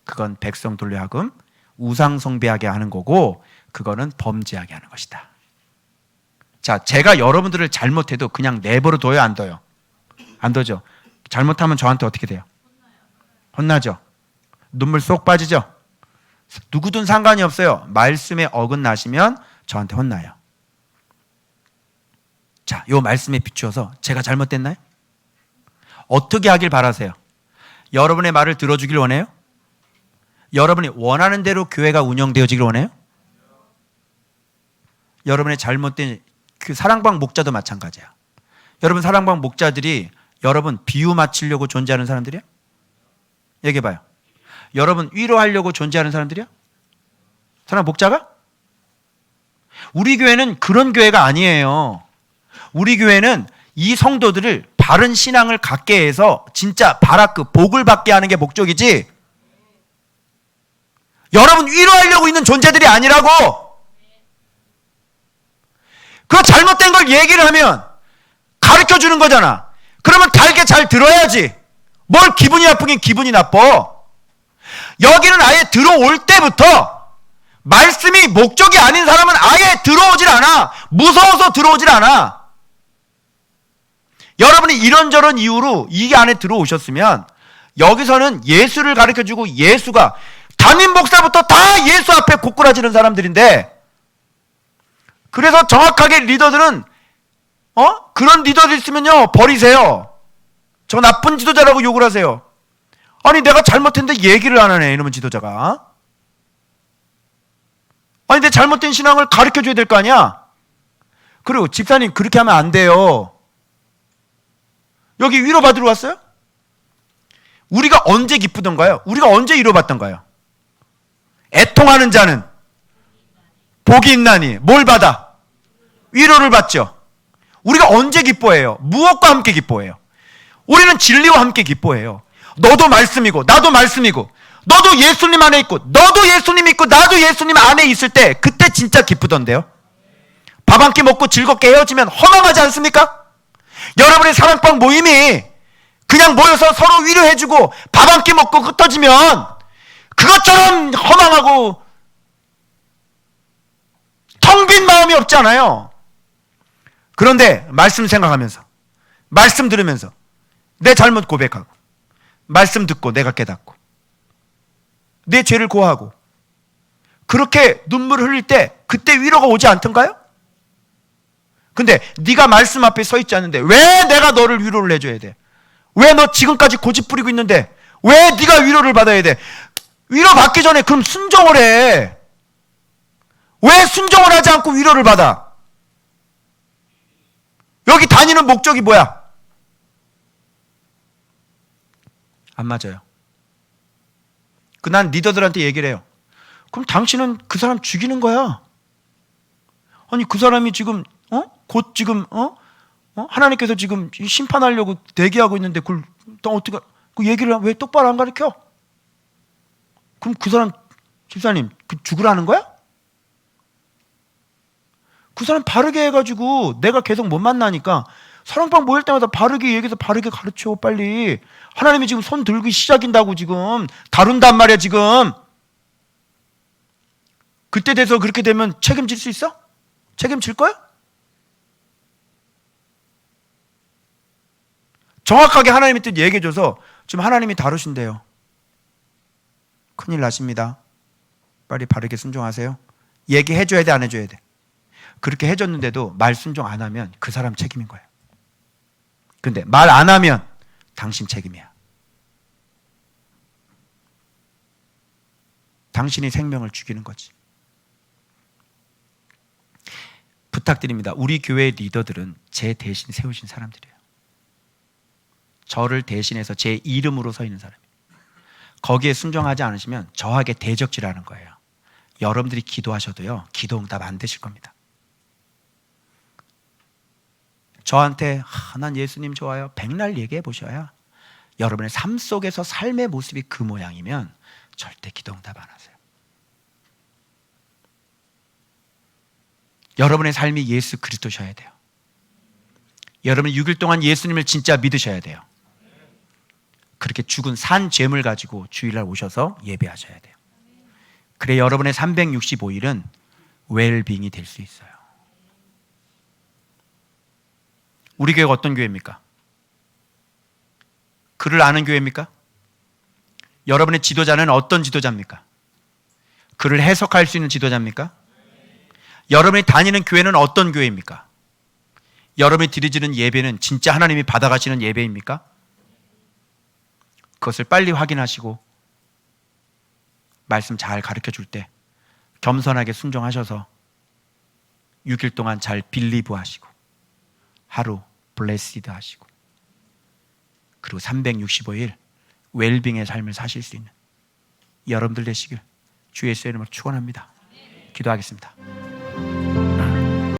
그건 백성들로 하여금 우상 숭배하게 하는 거고, 그거는 범죄하게 하는 것이다. 자, 제가 여러분들을 잘못해도 그냥 내버려둬요, 안 둬요? 안 둬죠. 잘못하면 저한테 어떻게 돼요? 혼나죠. 눈물 쏙 빠지죠. 누구든 상관이 없어요. 말씀에 어긋나시면 저한테 혼나요. 자, 요 말씀에 비추어서 제가 잘못됐나요? 어떻게 하길 바라세요? 여러분의 말을 들어주길 원해요? 여러분이 원하는 대로 교회가 운영되어지길 원해요? 여러분의 잘못된 그 사랑방 목자도 마찬가지야. 여러분 사랑방 목자들이 여러분 비유 맞추려고 존재하는 사람들이야? 얘기해봐요. 여러분 위로하려고 존재하는 사람들이야? 사랑 목자가? 우리 교회는 그런 교회가 아니에요. 우리 교회는 이 성도들을 바른 신앙을 갖게 해서 진짜 복을 받게 하는 게 목적이지, 여러분 위로하려고 있는 존재들이 아니라고. 그 잘못된 걸 얘기를 하면 가르쳐 주는 거잖아. 그러면 달게 잘 들어야지. 뭘 기분이 나쁘긴 기분이 나빠. 여기는 아예 들어올 때부터 말씀이 목적이 아닌 사람은 아예 들어오질 않아. 무서워서 들어오질 않아. 여러분이 이런저런 이유로 이 안에 들어오셨으면 여기서는 예수를 가르쳐주고, 예수가 담임 목사부터 다 예수 앞에 고꾸라지는 사람들인데, 그래서 정확하게 리더들은 그런 리더들 있으면요 버리세요. 저 나쁜 지도자라고 욕을 하세요. 아니 내가 잘못했는데 얘기를 안 하네 이러면 지도자가. 아니 내 잘못된 신앙을 가르쳐줘야 될 거 아니야. 그리고 집사님 그렇게 하면 안 돼요. 여기 위로받으러 왔어요? 우리가 언제 기쁘던가요? 우리가 언제 위로받던가요? 애통하는 자는 복이 있나니 뭘 받아? 위로를 받죠. 우리가 언제 기뻐해요? 무엇과 함께 기뻐해요? 우리는 진리와 함께 기뻐해요. 너도 말씀이고 나도 말씀이고 너도 예수님 안에 있고 너도 예수님 있고 나도 예수님 안에 있을 때 그때 진짜 기쁘던데요. 밥 한 끼 먹고 즐겁게 헤어지면 허망하지 않습니까? 여러분의 사랑방 모임이 그냥 모여서 서로 위로해주고 밥 한 끼 먹고 흩어지면 그것처럼 허망하고 텅 빈 마음이 없잖아요. 그런데 말씀 생각하면서 말씀 들으면서 내 잘못 고백하고 말씀 듣고 내가 깨닫고 내 죄를 고하고 그렇게 눈물을 흘릴 때 그때 위로가 오지 않던가요? 근데 네가 말씀 앞에 서 있지 않는데 왜 내가 너를 위로를 해줘야 돼? 왜 너 지금까지 고집 부리고 있는데 왜 네가 위로를 받아야 돼? 위로 받기 전에 그럼 순종을 해. 왜 순종을 하지 않고 위로를 받아? 여기 다니는 목적이 뭐야? 안 맞아요. 난 리더들한테 얘기를 해요. 그럼 당신은 그 사람 죽이는 거야. 아니 그 사람이 지금 곧 지금 하나님께서 지금 심판하려고 대기하고 있는데 그걸 또 어떻게 그 얘기를 왜 똑바로 안 가르쳐? 그럼 그 사람 집사님 죽으라는 거야? 그 사람 바르게 해가지고 내가 계속 못 만나니까 사랑방 모일 때마다 바르게 얘기해서 바르게 가르쳐 빨리. 하나님이 지금 손 들기 시작인다고 지금 다룬단 말이야 지금. 그때 돼서 그렇게 되면 책임질 수 있어? 책임질 거야? 정확하게 하나님의 뜻 얘기해줘서 지금 하나님이 다루신대요. 큰일 나십니다. 빨리 바르게 순종하세요. 얘기해줘야 돼 안 해줘야 돼? 그렇게 해줬는데도 말 순종 안 하면 그 사람 책임인 거예요. 근데 말 안 하면 당신 책임이야. 당신이 생명을 죽이는 거지. 부탁드립니다. 우리 교회 리더들은 제 대신 세우신 사람들이에요. 저를 대신해서 제 이름으로 서 있는 사람이에요. 거기에 순종하지 않으시면 저에게 대적질하는 거예요. 여러분들이 기도하셔도요, 기도 응답 안 되실 겁니다. 저한테 난 예수님 좋아요. 백날 얘기해 보셔야 여러분의 삶 속에서 삶의 모습이 그 모양이면 절대 기도 응답 안 하세요. 여러분의 삶이 예수 그리스도셔야 돼요. 여러분이 6일 동안 예수님을 진짜 믿으셔야 돼요. 그렇게 죽은 산 죄물 가지고 주일날 오셔서 예배하셔야 돼요. 그래 여러분의 365일은 웰빙이 될 수 있어요. 우리 교회가 어떤 교회입니까? 그를 아는 교회입니까? 여러분의 지도자는 어떤 지도자입니까? 그를 해석할 수 있는 지도자입니까? 여러분이 다니는 교회는 어떤 교회입니까? 여러분이 드리지는 예배는 진짜 하나님이 받아가시는 예배입니까? 그것을 빨리 확인하시고 말씀 잘 가르쳐 줄 때 겸손하게 순종하셔서 6일 동안 잘 빌리브 하시고 하루 블레시드 하시고 그리고 365일 웰빙의 삶을 사실 수 있는 여러분들 되시길 주 예수의 이름으로 축원합니다. 기도하겠습니다.